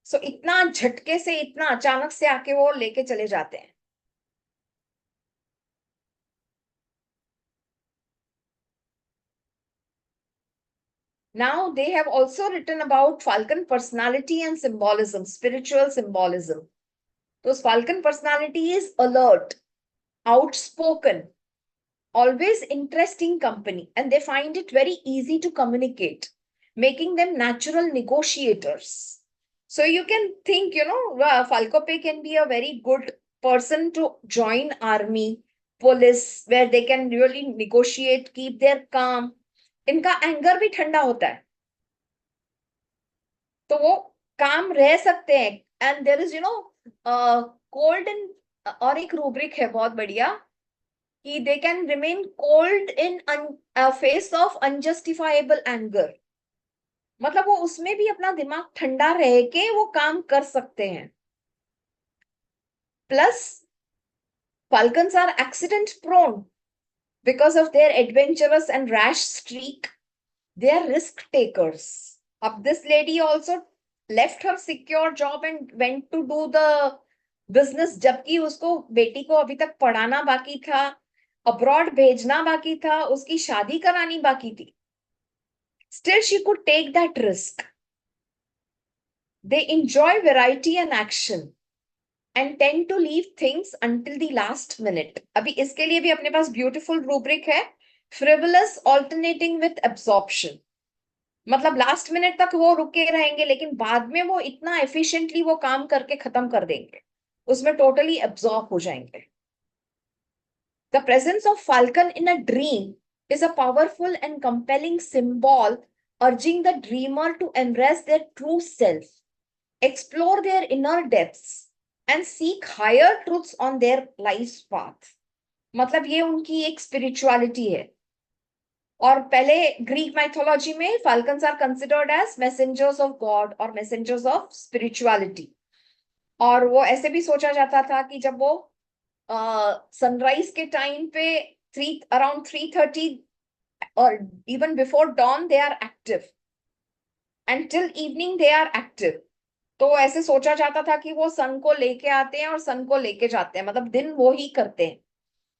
सो इतना झटके से, इतना अचानक से आके वो लेके चले जाते हैं. Now they have also written about falcon personality and symbolism, spiritual symbolism. So falcon personality is alert, outspoken, always interesting company, and they find it very easy to communicate, making them natural negotiators. So you can think, Falcope can be a very good person to join army, police, where they can really negotiate, keep their calm. इनका anger भी ठंडा होता है, तो वो काम रह सकते हैं. And there is cold in, और एक रूब्रिक है बहुत बढ़िया कि they can remain cold in face of unjustifiable anger. मतलब वो उसमें भी अपना दिमाग ठंडा रह के वो काम कर सकते हैं. Plus falcons are accident prone because of their adventurous and rash streak. They are risk takers. This lady also left her secure job and went to do the business, जबकि उसको बेटी को अभी तक पढ़ाना बाकी था, अब्रॉड भेजना बाकी था, उसकी शादी करानी बाकी थी. Still she could take that risk. They enjoy variety and action and tend to leave things until the last minute. अभी इसके लिए भी अपने पास beautiful rubric है, frivolous alternating with absorption. मतलब लास्ट मिनट तक वो रुके रहेंगे लेकिन बाद में वो इतना एफिशिएंटली वो काम करके खत्म कर देंगे, उसमें टोटली एब्जॉर्ब हो जाएंगे. The presence of falcon in a dream is a powerful and compelling symbol urging the dreamer to embrace their true self, explore their inner depths and seek higher truths on their life's path. मतलब ये उनकी एक spirituality है. और पहले Greek mythology में falcons are considered as messengers of God और messengers of spirituality. और वो ऐसे भी सोचा जाता था कि जब वो सनराइज के टाइम पे around 3:30 or even before dawn they are active. Until evening they are active. तो ऐसे सोचा जाता था कि वो सन को लेके आते हैं और सन को लेके जाते हैं, मतलब दिन वो ही करते हैं.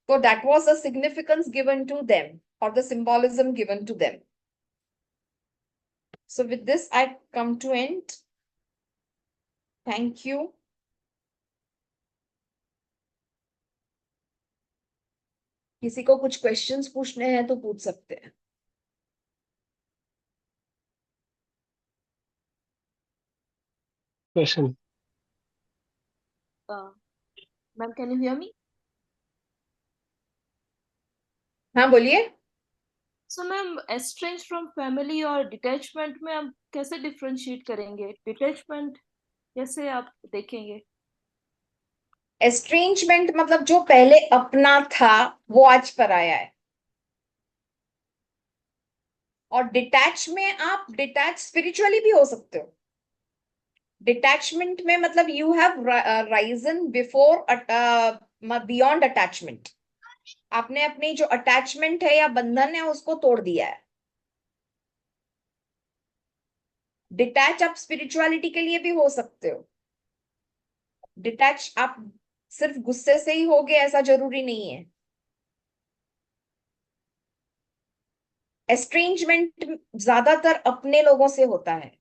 So that was the significance given to them or the symbolism given to them. So with this, I come to end. Thank you. किसी को कुछ क्वेश्चंस पूछने हैं तो पूछ सकते हैं. Question. Ma'am, can you hear me? हाँ बोलिए. So ma'am, estranged from family और detachment में हम कैसे differentiate करेंगे? Detachment कैसे आप देखेंगे? एस्ट्रेंजमेंट मतलब जो पहले अपना था वो आज पराया है. और डिटैच में आप डिटैच स्पिरिचुअली भी हो सकते हो. डिटैचमेंट में मतलब you have Ryzen before beyond attachment. आपने अपनी जो अटैचमेंट है या बंधन है उसको तोड़ दिया है. डिटैच आप स्पिरिचुअलिटी के लिए भी हो सकते हो. डिटैच आप सिर्फ गुस्से से ही होगे ऐसा जरूरी नहीं है. एस्ट्रेंजमेंट ज्यादातर अपने लोगों से होता है.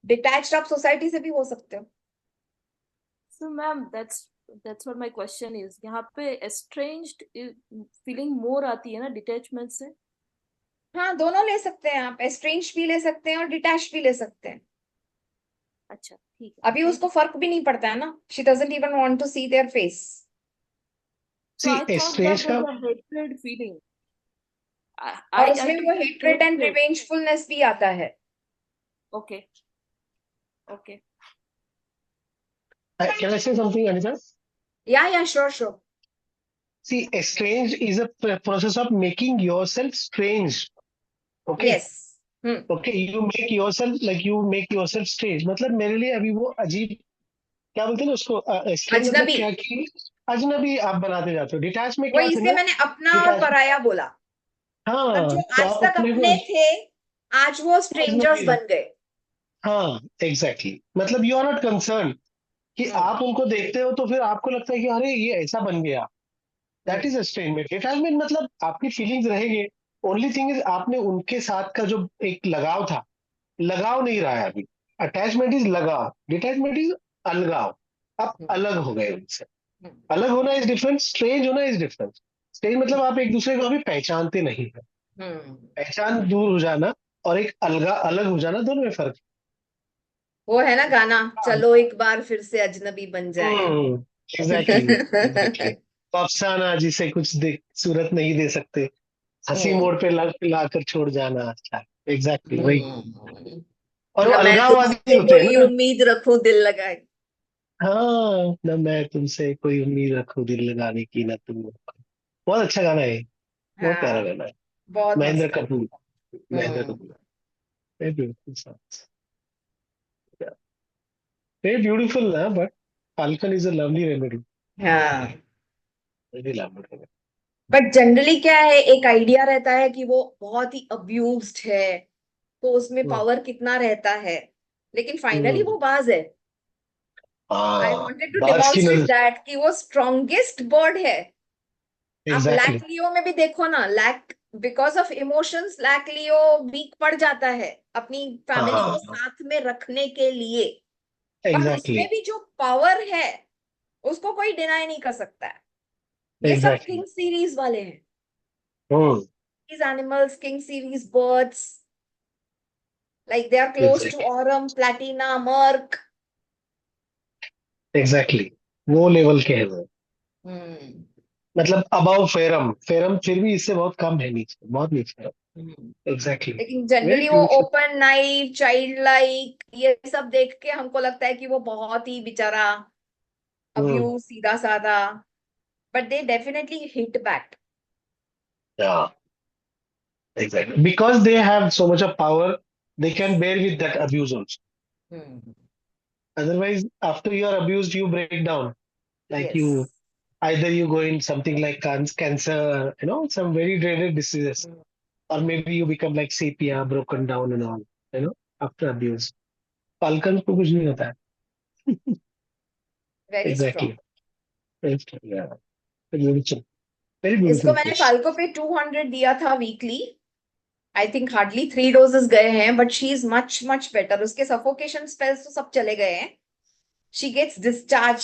डिटैच्ड आप सोसाइटी से भी हो सकते हो. So ma'am, that's what my question is. यहाँ पे estranged feeling more आती है ना detachment से? हाँ दोनों ले सकते हैं आप. एस्ट्रेंज भी ले सकते हैं और डिटैच भी ले सकते हैं. अच्छा ठीक है. अभी उसको फर्क भी नहीं पड़ता है ना. She doesn't even want to see their face. So See, I thought that estranged was का a hatred feeling. और उसमें took वो it हेट्रेड एंड hatred. रिवेंजफुलनेस भी आता है. Okay. Okay. can I say something, Anita? या sure. See, estranged is a process of making yourself strange. Okay. Yes. Okay, you make yourself strange. मतलब मेरे लिए अभी वो अजीब, क्या बोलते हैं ना उसको, strange मतलब अजनबी. क्या कि अजनबी आप बनाते जाते हो. डिटैच में वो क्या इससे करना, मैंने अपना और पराया बोला. हाँ जो तो आज आप तक अपने अपने को, थे आज वो स्ट्रेंजर्स अजनबी, बन गए. हाँ एग्जैक्टली. मतलब यू आर नॉट कंसर्न कि आप उनको देखते हो तो फिर आपको लगता है कि अरे ये ऐसा बन गया. That is एस्ट्रेंजमेंट. डिटैचमेंट मतलब आपकी फीलिंग्स रहेंगे. ओनली थिंग इज आपने उनके साथ का जो एक लगाव था, लगाव नहीं रहा है अभी. अटैचमेंट इज लगाव, डिटैचमेंट इज अलगाव. आप अलग हो गए उनसे. अलग होना इज डिफरेंट, स्ट्रेंज होना इज डिफरेंट. स्ट्रेंज मतलब आप एक दूसरे को अभी पहचानते नहीं है. पहचान दूर हो जाना और एक अलग हो जाना, दोनों में फर्क वो है ना गाना, है. चलो एक बार फिर से अजनबी बन जाए. एग्जैक्टली. तो अफसाना जिसे कुछ सूरत नहीं दे सकते, हंसी मोड़ पे लाकर छोड़ जाना. अच्छा एग्जैक्टली वही. और वो ना मैं अलगाववादी तुमसे होते हैं कोई ना. उम्मीद रखूं दिल लगाए. हाँ, ना मैं तुमसे कोई उम्मीद रखूं दिल लगाने की, ना तुम. बहुत अच्छा गाना है. बहुत प्यारा हाँ गाना है. बहुत महेंद्र मस्त है. कपूर. महेंद्र हम्म. Kapoor. Very beautiful songs. Very beautiful ना, but falcon is a lovely remedy. हाँ वेरी लवली. बट जनरली क्या है, एक आइडिया रहता है कि वो बहुत ही अब्यूज्ड है तो उसमें पावर कितना रहता है, लेकिन फाइनली वो बाज है. आई हाँ, वांटेड टू बाज की डेमोन्स्ट्रेट नजर. दैट कि वो स्ट्रॉन्गेस्ट बर्ड है. आप एग्जैक्टली. लैक लियो में भी देखो ना, lack because of emotions lack Leo weak पड़ जाता है अपनी फैमिली को हाँ साथ में रखने के लिए. But exactly. उसमें भी जो पावर है उसको कोई डिनाई नहीं कर सकता है. ये सब एग्जैक्टली. किंग सीरीज वाले हैं. हम्म. These animals, king series birds, like they are close to exactly. Aurum, Platina, Merc. Exactly. वो लेवल के हैं वो. Hmm. मतलब अबव फेरम. फेरम फिर भी इससे बहुत कम है, नीचे, बहुत नीचे है. Hmm. एग्जैक्टली. लेकिन वेरी जनरली वो beautiful. Open naive child like ये सब देख के हमको लगता है कि वो बहुत ही बेचारा अब्यूज सीधा साधा. But they definitely hit back. Yeah, exactly. Because they have so much of power, they can bear with that abuse also. Otherwise, after you are abused, you break down. Like Yes. either you go in something like cancer, some very dreaded diseases, or maybe you become like sepia, broken down and all, after abuse. Falcon को कुछ नहीं होता है. Very strong. Exactly. Very strong, yeah. Very beautiful. Very इसको beautiful मैंने fish. फाल्को पे 200 दिया था weekly. I think hardly 3 doses गए हैं, but she is much much better. उसके सफोकेशन स्पेल्स तो सब चले गए हैं. She gets discharge.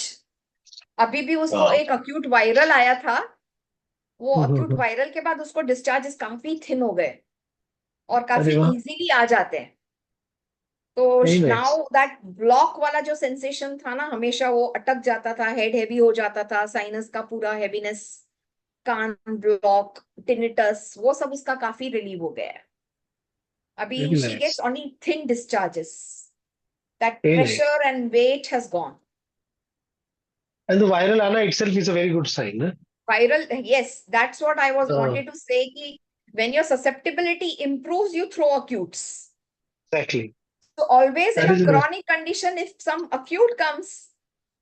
अभी भी उसको हाँ. एक अक्यूट वायरल आया था. वो अक्यूट हम्म. वायरल के बाद उसको डिस्चार्जेस काफी थिन हो गए और काफी अरे वाह. इजीली आ जाते हैं. तो Very nice. Now that block वाला जो सेंसेशन था ना, हमेशा वो अटक जाता था, हेड हैवी हो जाता था, साइनस का पूरा हैवीनेस, कान ब्लॉक, टिनिटस, वो सब उसका काफी रिलीव हो गया है. अभी Very she nice. gets only thin discharges. That Very nice. pressure and weight has gone. And the viral ana itself is a very good sign, huh? Viral, yes, that's what I was Uh, wanted to say. Ki when your susceptibility improves, you throw acutes. exactly. So always in That a is a chronic condition, if some acute comes,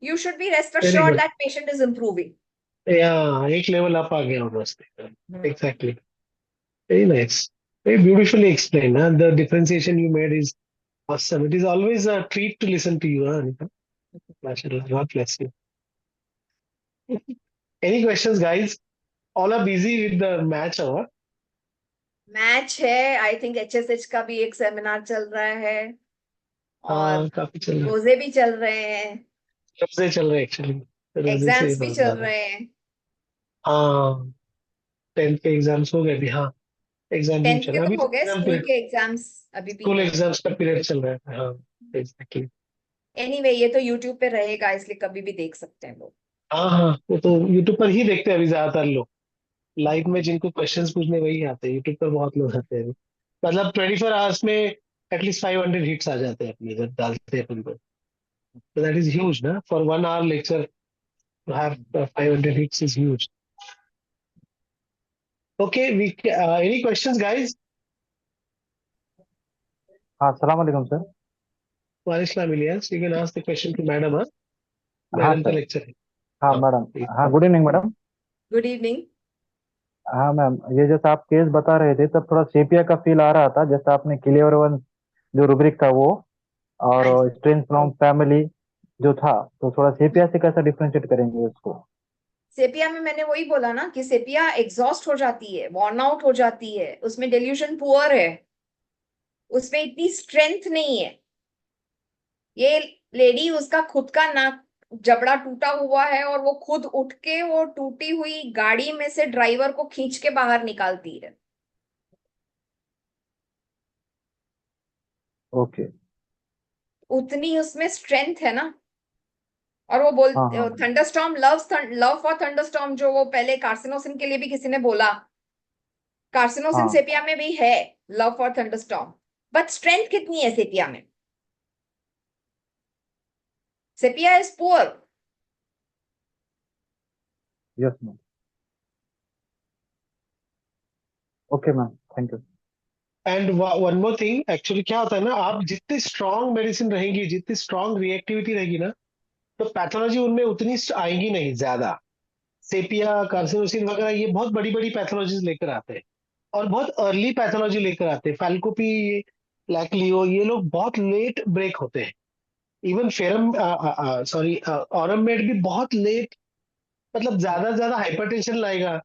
you should be rest very assured good. that patient is improving. Yeah, एक level up आ गया almost. Exactly. Very nice. Very beautifully explained. Huh? The differentiation you made is awesome. It is always a treat to listen to you, huh, Anita? Mashallah. God bless you. Any questions, guys? All are busy with the match hour. Match है. I think HSH का भी एक seminar चल रहा है और हाँ, काफी चल रहा है. रोजे भी चल रहे हैं, रोजे चल रहे हैं एक्चुअली. रोजे से एग्जाम्स भी बहुत चल ज्यादा. रहे हैं. हाँ, 10th के एग्जाम्स हो गए भी. हाँ, एग्जाम भी 10th चल के रहा है तो अभी. हो गए, एग्जाम स्कूल पीरियड, के एग्जाम्स अभी भी स्कूल हैं. एग्जाम्स का पीरियड चल रहा है. हाँ, एग्जैक्टली. एनीवे ये तो यूट्यूब पे रहेगा, इसलिए कभी भी देख सकते हैं लोग. हाँ हाँ, वो तो यूट्यूब पर ही देखते हैं अभी ज्यादातर लोग. लाइव में जिनको क्वेश्चंस पूछने वही आते हैं. यूट्यूब पर बहुत लोग आते हैं अभी. मतलब 24 आवर्स में एटलीस्ट 500 हिट्स आ जाते हैं अपने, जब डालते हैं अपन को. तो दैट इज ह्यूज ना, for 1 hour lecture to have 500 hits is huge. Okay, any questions, guys? हाँ, अस्सलाम वालेकुम sir. Warislam Ilyas, you can ask the question to madam. हाँ, हाँ मैडम का सर. लेक्चर है. हाँ हाँ, मैडम. please. हाँ, good evening madam. Good evening. हाँ मैम, ये जैसा आप केस बता रहे थे तब थोड़ा सेपिया का फील आ रहा था, जैसा आपने क्लियर वन जो रूब्रिक था वो, और हाँ जी. स्ट्रेंथ फ्रॉम फैमिली जो था, तो थोड़ा सेपिया से कैसा डिफरेंशिएट करेंगे उसको? सेपिया में मैंने वही बोला ना कि सेपिया एग्जॉस्ट हो जाती है, वर्न आउट हो जाती है, उसमें डेल्यूशन पुअर है, उसमें इतनी स्ट्रेंथ नहीं है. ये लेडी, उसका खुद का नाक जबड़ा टूटा हुआ है और वो खुद उठ के वो टूटी हुई गाड़ी में से ड्राइवर को खींच के बाहर निकालती है. ओके. उतनी उसमें स्ट्रेंथ है ना. और वो बोल हाँ हाँ थंडरस्टॉर्म लव फॉर थंडरस्टॉर्म, जो वो पहले कार्सिनोसिन के लिए भी किसी ने बोला, कार्सिनोसिन हाँ. सेपिया में भी है, love for thunderstorm. But strength कितनी है सेपिया में? Sepia is poor. Yes ma'am. Okay ma'am, thank you. And one more thing, actually क्या होता है ना, आप जितनी स्ट्रांग मेडिसिन रहेगी, जितनी स्ट्रांग रिएक्टिविटी रहेगी ना, तो पैथोलॉजी उनमें उतनी आएंगी नहीं ज्यादा. सेपिया, कार्सिनोसिन वगैरह ये बहुत बड़ी बड़ी पैथोलॉजीज लेकर आते हैं, और बहुत अर्ली पैथोलॉजी लेकर आते हैं. फैल्कोपी, लैक्लियो, ये लोग बहुत लेट ब्रेक होते हैं. इवन फेरम, सॉरी, ऑरममेड भी बहुत लेट, मतलब ज्यादा से ज्यादा हाइपरटेंशन लाएगा.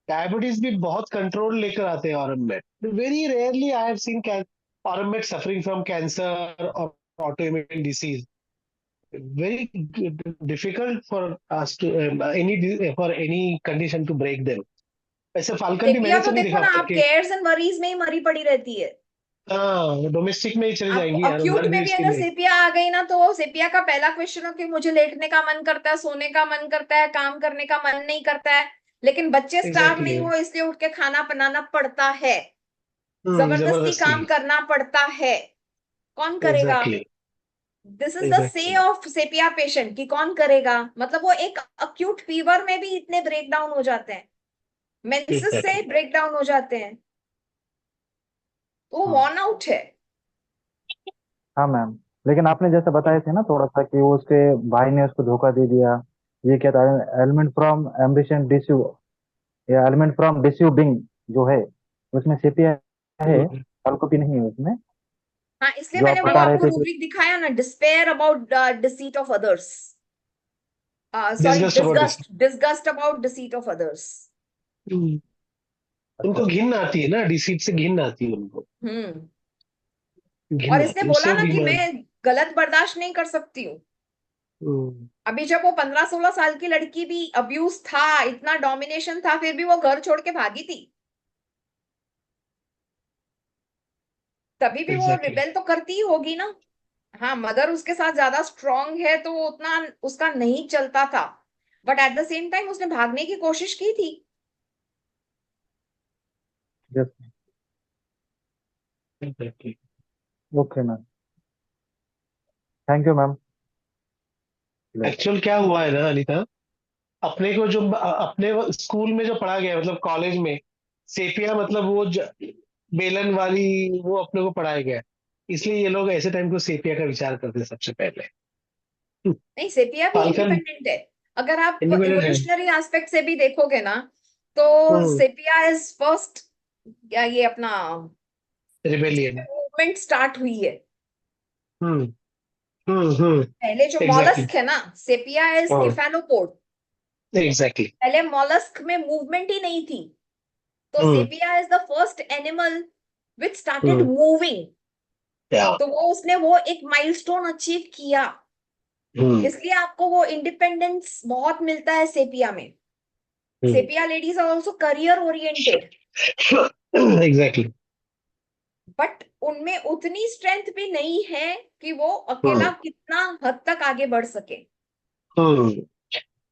डायबिटीज भी बहुत कंट्रोल लेकर आते हैं aurum met. Very rarely I have seen aurum met suffering from cancer और autoimmune disease. Very difficult for us to any condition to break them. ऐसे फाल्कन भी सेपिया मैंने तो तो नहीं देखो देखा ना, आप कि केयर्स एंड वरीज में ही मरी पड़ी रहती है. हाँ, डोमेस्टिक में ही चली आपको जाएंगी यार, अक्यूट वर्क में भी बेस्ड अगर में. सेपिया आ गई ना, तो सेपिया का पहला क्वेश्चन हो कि मुझे लेटने का मन करता है, सोने का मन करता है, काम करने का मन नहीं करता है. लेकिन बच्चे स्टार्व एग्जैक्टली. नहीं हो, इसलिए उठ के खाना बनाना पड़ता है, जबरदस्ती जबरदस्ती. काम करना पड़ता है. कौन करेगा? एग्जैक्टली. दिस इज द से एग्जैक्टली. ऑफ सेपिया पेशेंट कि कौन करेगा. मतलब वो एक अक्यूट फीवर में भी इतने ब्रेक डाउन हो जाते हैं, मेंसेस से एग्जैक्टली. ब्रेक डाउन हो जाते हैं. वो हाँ वॉर्न आउट है. हाँ मैम, लेकिन आपने जैसे बताए थे ना थोड़ा सा कि वो उसके भाई ने उसको धोखा दे दिया, ये क्या था, एलिमेंट फ्रॉम एम्बिशन डिस्यू, या एलिमेंट फ्रॉम डिस्यूबिंग जो है, उसमें सेपिया है, फाल्कोपी नहीं है उसमें। हाँ, इसलिए जो मैंने आप वो बता रहे आपको थे कि रूब्रिक दिखाया ना, despair about deceit of others, sorry, Disgust about this. Disgust about deceit of others. उनको घिन आती है ना, डिसीट से घिन आती है उनको, और घिन इसने आती है, उससे बोला वो ना कि बीमार। मैं गलत बर्दाश्त नहीं कर सकती हूँ। हम्म, अभी जब वो 15-16 साल की लड़की भी अब्यूज था, इतना डोमिनेशन था, फिर भी वो घर छोड़ के भागी थी। तभी भी वो Exactly. रिबेल तो करती ही होगी ना। हाँ, मदर उसके साथ ज्यादा स्ट्रांग है तो वो उतना उसका नहीं चलता था, but at the same time उसने भागने की कोशिश की थी। Exactly. Okay ma'am, thank you ma'am. Actual क्या हुआ है ना अनीता, अपने को जो अपने स्कूल में जो पढ़ा गया है, मतलब कॉलेज में सेपिया मतलब वो बेलन वाली, वो अपने को पढ़ाया गया है, इसलिए ये लोग ऐसे टाइम को सेपिया का विचार करते हैं सबसे पहले। नहीं, सेपिया भी फाल्कन इंडिपेंडेंट है। अगर आप इंडिपेंडेंट है। इवोल्यूशनरी एस्पेक्ट से भी देखोगे ना, तो हम्म, सेपिया इज फर्स्ट, ये अपना रिबेलियन। मूवमेंट स्टार्ट हुई है। हम्म हम्म। पहले जो एग्जैक्टली मॉलस्क है ना, सेपिया इज केफालोपोड। एग्जैक्टली। पहले मॉलस्क में मूवमेंट ही नहीं थी, तो hmm Sepia is the first animal which started hmm moving. या तो वो उसने वो एक माइलस्टोन अचीव किया, हम्म इसलिए आपको वो इंडिपेंडेंस बहुत मिलता है सेपिया में। Sepia ladies are also career oriented, exactly. But उनमें उतनी स्ट्रेंथ भी नहीं है कि वो अकेला कितना हद तक आगे बढ़ सके।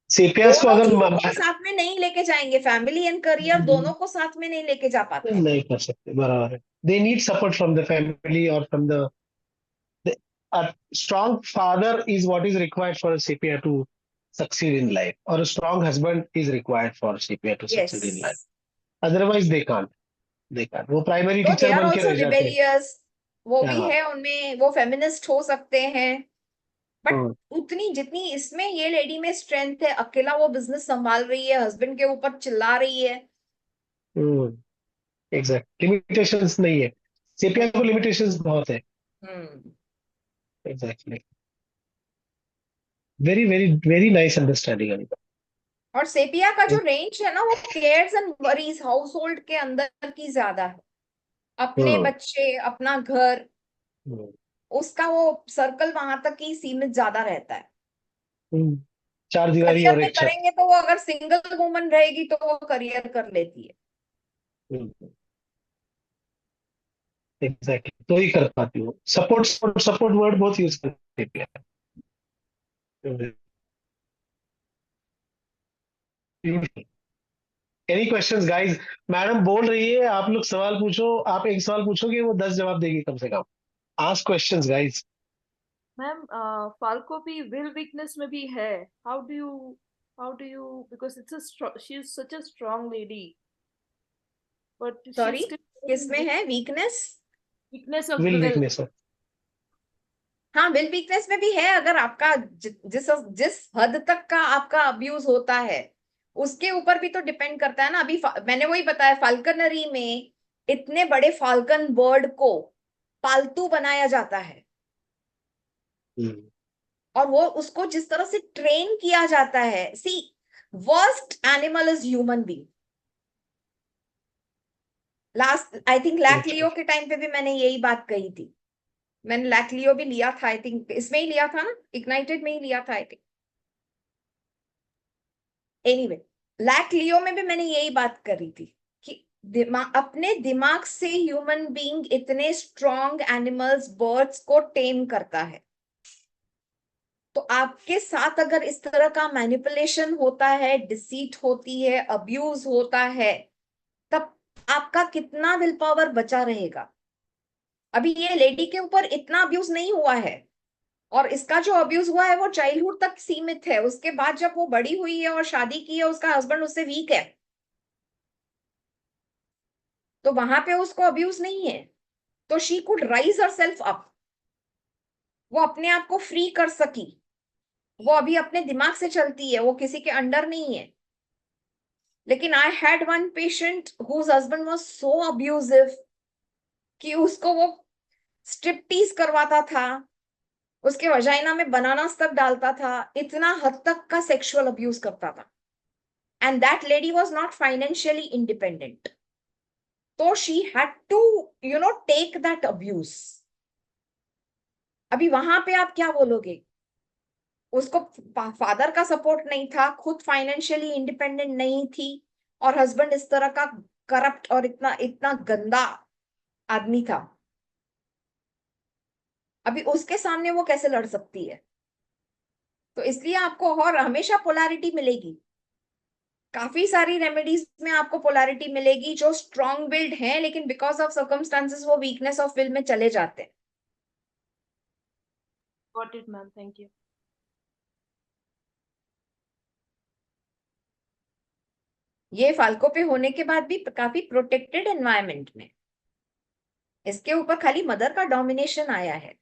सेपियास को दोनों अगर चीजों को साथ में नहीं लेके जाएंगे, फैमिली एंड करियर दोनों को साथ में नहीं लेके जा पाते हैं। नहीं कर सकते, बराबर है। They need support from the family और from the a strong father is what is required for a CPR to succeed in life, or a strong husband is required for CPR to yes, succeed in life. Otherwise they can't, they can't, वो primary तो दे teacher are बन के also रह जाते हैं। Rebellious, वो भी हाँ, है उनमें, वो फेमिनिस्ट हो सकते हैं, बट हम्म उतनी जितनी इसमें ये लेडी में स्ट्रेंथ है, अकेला वो बिजनेस संभाल रही है, हस्बैंड के ऊपर चिल्ला रही है। एग्जैक्ट, लिमिटेशंस नहीं है, सीपीआर को लिमिटेशंस बहुत है। Hmm exactly, very very very nice understanding Anita. और सेपिया का जो रेंज है ना, वो cares and worries household के अंदर की ज्यादा है। अपने हम्म बच्चे, अपना घर, हम्म, उसका वो सर्कल वहां तक ही सीमित ज्यादा रहता है। चार दीवारी करियर और में एक छत। करेंगे तो वो, अगर सिंगल वुमन रहेगी तो वो करियर कर लेती है। एग्जैक्टली, तो ही कर पाती हूँ। सपोर्ट सपोर्ट सपोर्ट वर्ड बहुत यूज करते हैं। Any questions guys? मैडम बोल रही है आप लोग सवाल पूछो, आप एक सवाल पूछोगे वो 10 जवाब देगी कम से कम। Ask questions guys. Ma'am Falco भी विल वीकनेस में भी है। How do you because she is such a strong lady but she sorry, किसमें है weakness? Weakness of will will. Weakness है। हाँ, विल वीकनेस में भी है। अगर आपका जिस जिस हद तक का आपका अब्यूज होता है, उसके ऊपर भी तो डिपेंड करता है ना। अभी मैंने वही बताया, फाल्कनरी में इतने बड़े फाल्कन बर्ड को पालतू बनाया जाता है, और वो उसको जिस तरह से ट्रेन किया जाता है, see, worst animal is human being. Last I think lac leo के टाइम पे भी मैंने यही बात कही थी। मैंने लैक लियो भी लिया था, आई थिंक इसमें ही लिया था ना, इग्नाइटेड में ही लिया था आई थिंक। एनीवे, लैक लियो में भी मैंने यही बात करी थी कि अपने दिमाग से ह्यूमन बीइंग इतने स्ट्रॉन्ग एनिमल्स, बर्ड्स को टेम करता है। तो आपके साथ अगर इस तरह का मैनिपुलेशन होता है, डिसीट होती है, अब्यूज होता है, तब आपका कितना विल पावर बचा रहेगा? अभी ये लेडी के ऊपर इतना अब्यूज नहीं हुआ है, और इसका जो अब्यूज हुआ है वो चाइल्डहुड तक सीमित है। उसके बाद जब वो बड़ी हुई है और शादी की है, उसका हस्बैंड उससे वीक है, तो वहां पे उसको अब्यूज नहीं है। तो she could rise her self up, वो अपने आप को फ्री कर सकी। वो अभी अपने दिमाग से चलती है, वो किसी के अंडर नहीं है। लेकिन I had one patient whose husband was so abusive कि उसको वो स्ट्रिपटीज करवाता था, उसके वजाइना में बनानास तक डालता था, इतना हद तक का सेक्सुअल अब्यूज करता था। And that lady was not financially independent, तो she had to take that abuse. अभी वहां पे आप क्या बोलोगे? उसको फादर का सपोर्ट नहीं था, खुद फाइनेंशियली इंडिपेंडेंट नहीं थी, और हस्बैंड इस तरह का करप्ट और इतना इतना गंदा आदमी था। अभी उसके सामने वो कैसे लड़ सकती है? तो इसलिए आपको और हमेशा पोलैरिटी मिलेगी। काफी सारी रेमेडीज में आपको पोलैरिटी मिलेगी जो स्ट्रॉन्ग विल्ड हैं, लेकिन बिकॉज ऑफ सर्कमस्टांसेस वो वीकनेस ऑफ विल में चले जाते हैं। Got it, ma'am. Thank you. ये फाल्को पे होने के बाद भी काफी प्रोटेक्टेड एनवायरनमेंट में, इसके ऊपर खाली मदर का डोमिनेशन आया है।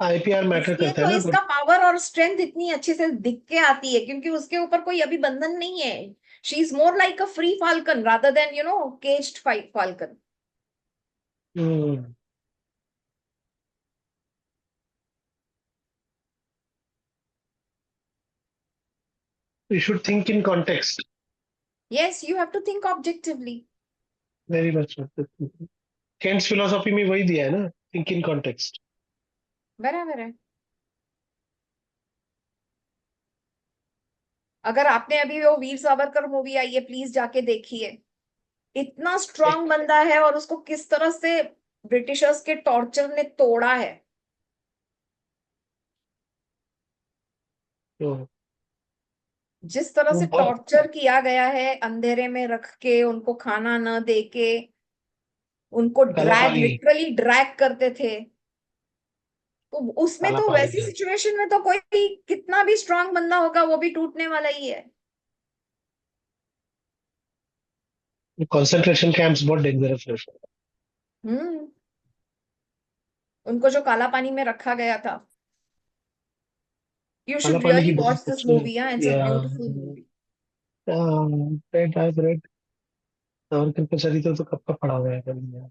आईपीआर मैटर इसलिए करता तो है ना, इसका पावर और स्ट्रेंथ इतनी अच्छे से दिख के आती है, क्योंकि उसके ऊपर कोई अभी बंधन नहीं है। She is more like a free falcon rather than caged falcon. But you should think in context. Yes, you have to think objectively. Very much. Kant's philosophy में वही दिया है ना, think in context. बराबर है। अगर आपने अभी वो वीर सावरकर मूवी आई है, प्लीज जाके देखिए। इतना स्ट्रांग बंदा है और उसको किस तरह से ब्रिटिशर्स के टॉर्चर ने तोड़ा है। तो जिस तरह वो से बहुत टॉर्चर किया गया है, अंधेरे में रख के, उनको खाना न दे के, उनको काला पानी, लिटरली ड्रैग करते थे। तो उसमें काला तो पानी वैसी है। सिचुएशन में तो कोई भी कितना भी स्ट्रांग बंदा होगा वो भी टूटने वाला ही है। कंसंट्रेशन कैंप्स बहुत डेंजरस है। हम्म। उनको जो काला पानी में रखा गया था। You काला should पानी की really बहुत watch this अच्छी movie, yeah? It's a या beautiful movie. Red I read और कृपया चरित्र तो कब का पड़ा हुआ है कभी।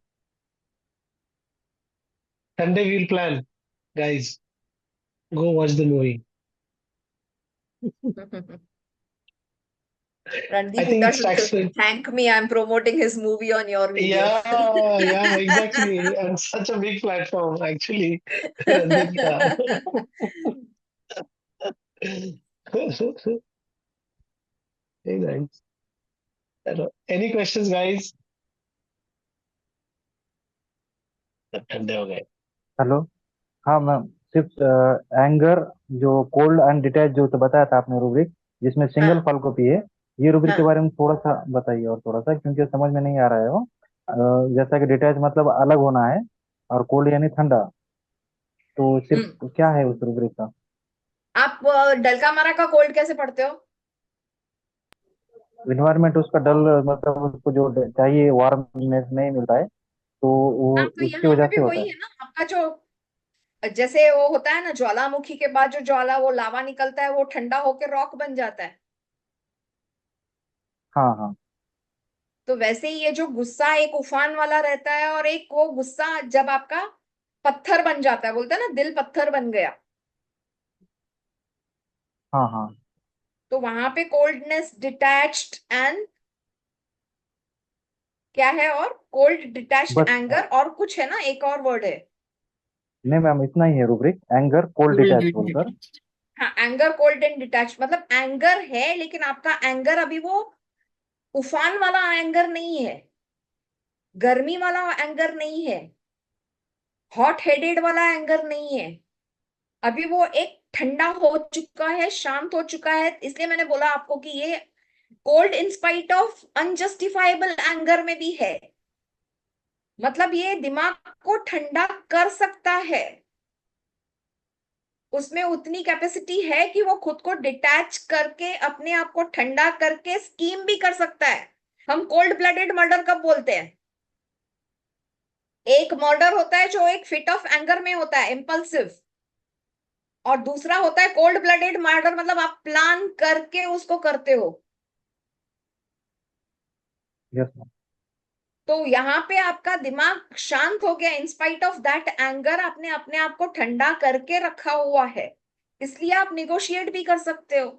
Sunday will plan guys, go watch the movie. I Randeep think Huda it's should tax, thank me. I'm promoting his movie on your video. yeah exactly, and such a big platform actually. Randeep का hey guys, any questions guys? सब ठंडे हो गए। Hello. हाँ ma'am, सिर्फ anger, जो cold and detach जो तो बताया था आपने रूब्रिक, जिसमें सिंगल हाँ फाल्कोपी है, ये रूब्रिक के हाँ। बारे में थोड़ा सा बताइए और थोड़ा सा, क्योंकि समझ में नहीं आ रहा है वो। जैसा कि डिटैच मतलब अलग होना है, और कोल्ड यानी ठंडा, तो हम्म। सिर्फ क्या है उस रूब्रिक का? आप डलका मारा का कोल्ड कैसे पढ़ते हो? इन्वायरमेंट उसका डल, मतलब उसको जो चाहिए वार्मनेस नहीं मिलता है, तो वो हाँ, तो उसकी यहाँ पे वजह भी से होता वही है। है ना आपका जो, जैसे वो होता है ना ज्वालामुखी के बाद जो ज्वाला वो लावा निकलता है, वो ठंडा होकर रॉक बन जाता है। हाँ हाँ। तो वैसे ही ये जो गुस्सा एक उफान वाला रहता है, और एक वो गुस्सा जब आपका पत्थर बन जाता है, बोलते हैं ना दिल पत्थर बन गया। हाँ हाँ। तो वहां पे कोल्डनेस, डिटैच्ड एंड क्या है, और कोल्ड डिटैच्ड बस एंगर, और कुछ है ना, एक और वर्ड है। नहीं मैम, इतना ही है रूब्रिक, एंगर कोल्ड डिटैच बोलकर। हाँ, एंगर, कोल्ड एंड डिटैच्ड, मतलब एंगर है, लेकिन आपका एंगर अभी वो उफान वाला एंगर नहीं है, गर्मी वाला एंगर नहीं है, हॉट हेडेड वाला एंगर नहीं है। अभी वो एक ठंडा हो चुका है, शांत हो चुका है। इसलिए मैंने बोला आपको कि ये cold in spite of unjustifiable anger में भी है। मतलब ये दिमाग को ठंडा कर सकता है, उसमें उतनी कैपेसिटी है कि वो खुद को डिटैच करके अपने आप को ठंडा करके स्कीम भी कर सकता है। हम कोल्ड ब्लडेड मर्डर कब बोलते हैं? एक मर्डर होता है जो एक फिट ऑफ एंगर में होता है, इम्पल्सिव, और दूसरा होता है कोल्ड ब्लडेड मर्डर, मतलब आप प्लान करके उसको करते हो। Yes ma'am. तो यहाँ पे आपका दिमाग शांत हो गया, इंस्पाइट ऑफ दैट एंगर आपने अपने आप को ठंडा करके रखा हुआ है, इसलिए आप निगोशिएट भी कर सकते हो।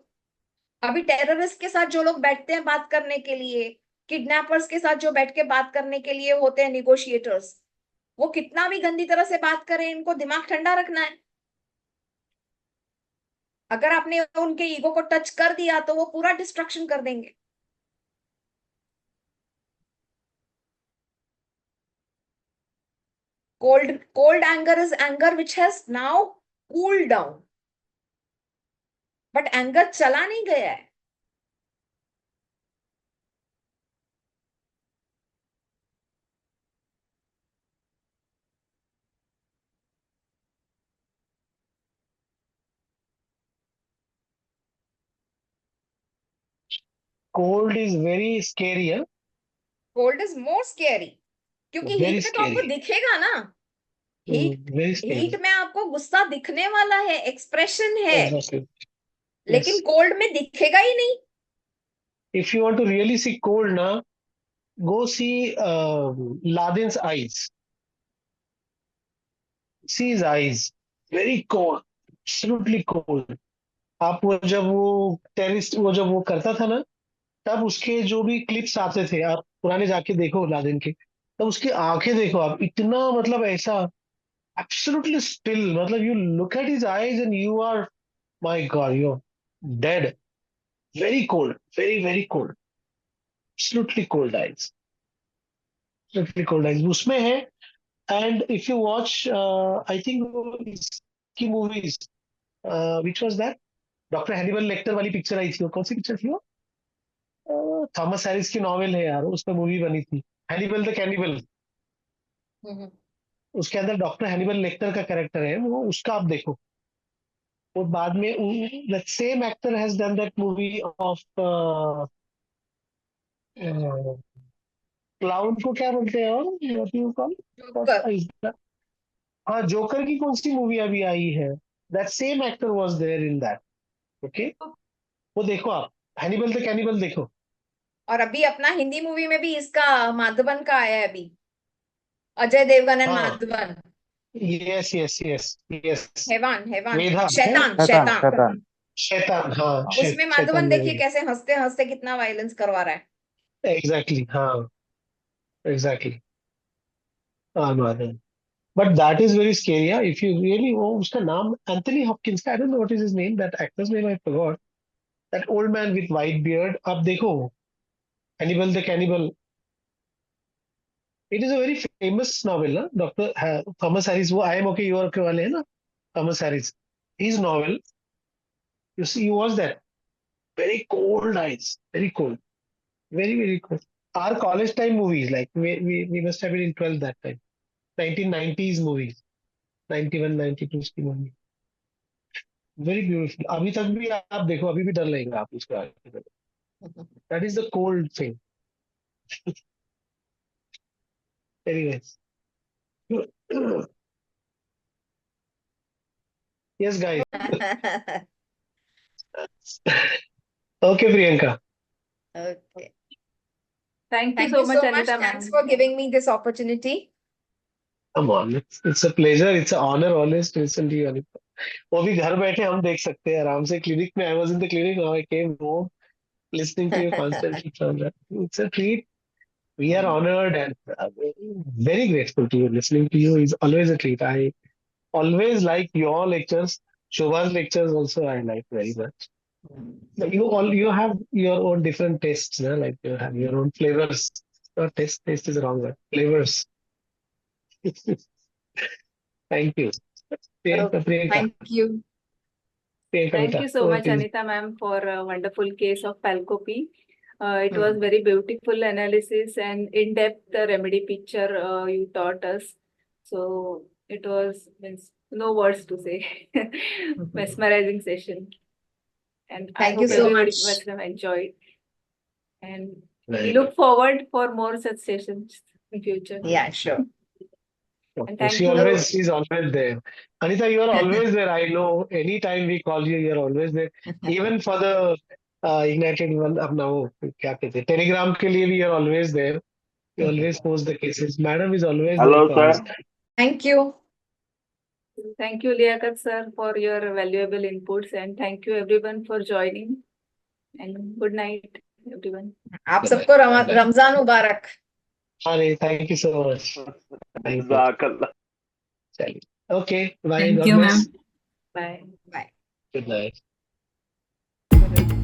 अभी टेररिस्ट के साथ जो लोग बैठते हैं बात करने के लिए, किडनैपर्स के साथ जो बैठ के बात करने के लिए होते हैं निगोशिएटर्स, वो कितना भी गंदी तरह से बात करें, इनको दिमाग ठंडा रखना है। अगर आपने उनके ईगो को टच कर दिया तो वो पूरा डिस्ट्रक्शन कर देंगे। Cold anger is anger which has now cooled down, but anger चला नहीं गया है। Cold is very scary, huh? Cold is more scary, क्योंकि Very हीट में तो आपको scary. दिखेगा ना, Very हीट scary. में आपको गुस्सा दिखने वाला है, एक्सप्रेशन है, Exactly. लेकिन Yes. कोल्ड में दिखेगा ही नहीं। If you want to really see cold, na, go see Laden's eyes. See his eyes. Very cold. Absolutely cold. आप वो जब वो टेररिस्ट वो जब वो करता था ना, तब उसके जो भी क्लिप्स आते थे, आप पुराने जाके देखो लादेन के, तब उसकी आंखें देखो आप, इतना मतलब ऐसा एब्सोल्युटली स्टिल, मतलब you look at his eyes and you are, my God, you are dead. Very cold, very very cold, absolutely cold eyes, absolutely cold eyes उसमें है. And if you watch I think इसकी movies, which was that, doctor Hannibal Lecter वाली picture आई थी, वो कौन सी picture थी वो? थॉमस हैरिस की नॉवेल है यार, उस पर मूवी बनी थी, हैनिबल द कैनिबल. उसके अंदर डॉक्टर हैनिबल लेक्टर का कैरेक्टर है, वो उसका आप देखो. वो बाद में the same actor has done that movie of clown को क्या बोलते हैं, और what do you call? Joker. हाँ, जोकर की कौन सी मूवी अभी आई है, that same actor was there in that. Okay, वो देखो आप, हैनिबल द कैनिबल देखो. और अभी अपना हिंदी मूवी में भी इसका माधवन का आया है अभी, अजय देवगन एंड हाँ, Madhavan. Yes yes yes yes. हैवान, हैवान, मेधा, शैतान, शैतान शैतान। शैतान। शैतान, हाँ, उसमें शैतान माधवन देखिए मूवी. कैसे हंसते हंसते कितना वायलेंस करवा रहा है। एग्जैक्टली, हाँ, एग्जैक्टली. हाँ, Madhavan. But that is very scary. Yeah? If you really, वो उसका नाम एंथनी हॉपकिंस का, I don't know what is his name. That actor's name I forgot. That old man with white beard. आप देखो, Hannibal the Cannibal. It is a very famous novel, ना? Dr. Thomas Harris. वो I am okay, you are okay वाले हैं ना? Thomas Harris. His novel. You see, you watch that. Very cold eyes. Very cold. Very very cold. Our college time movies, like we must have been in 12th that time. 1990s movies. 91, 92 की movie. Very beautiful. अभी तक भी आप देखो, अभी भी डर लगेगा आप उसको आगे. That is the cold thing. Very nice. Yes guys. Okay Priyanka. Okay. Thank you Thank so you much, so much. Anita Thanks ma'am. for giving me this opportunity. Come on, it's a pleasure, it's an honor always to listen to you, Anita. वो भी घर बैठे हम देख सकते हैं आराम से. क्लिनिक में, I was in the clinic, now I came home listening to you constantly from that. It's a treat. We are honored and very grateful to you. Listening to you is always a treat. I always like your lectures. Shobha's lectures also I like very much. You have your own different tastes, no? Like you have your own flavors. Not taste is the wrong word. Flavors. Thank you. Okay. Priyanka. Thank you. Priyanka, Thank beta. you so Over much, to you. Anita ma'am, for a wonderful case of Falcopy. It was very beautiful analysis and in-depth remedy picture you taught us. So it was, means, no words to say. Mesmerizing session. And I Thank you hope so everybody much. must have enjoyed. And We Very look forward for more such sessions in future. Yeah, sure. And good. thank She you. always is always there. Anita, you are always there. I know. Anytime we call you, you are always there. Even for the ignited one, अपना वो क्या कहते हैं, Telegram के लिए भी you are always there. You always post the cases. Madam is always Hello, there for us. sir. Thank you. Thank you, Liaquat sir, for your valuable inputs, and thank you everyone for joining. And good night, everyone. आप Good सबको night. Good night. Ramzan मुबारक. अरे thank you so much. Thank you. Jazakallah. चलिए. Okay. Bye. Thank God you, bless. ma'am. Bye. Bye. Good night. Good night.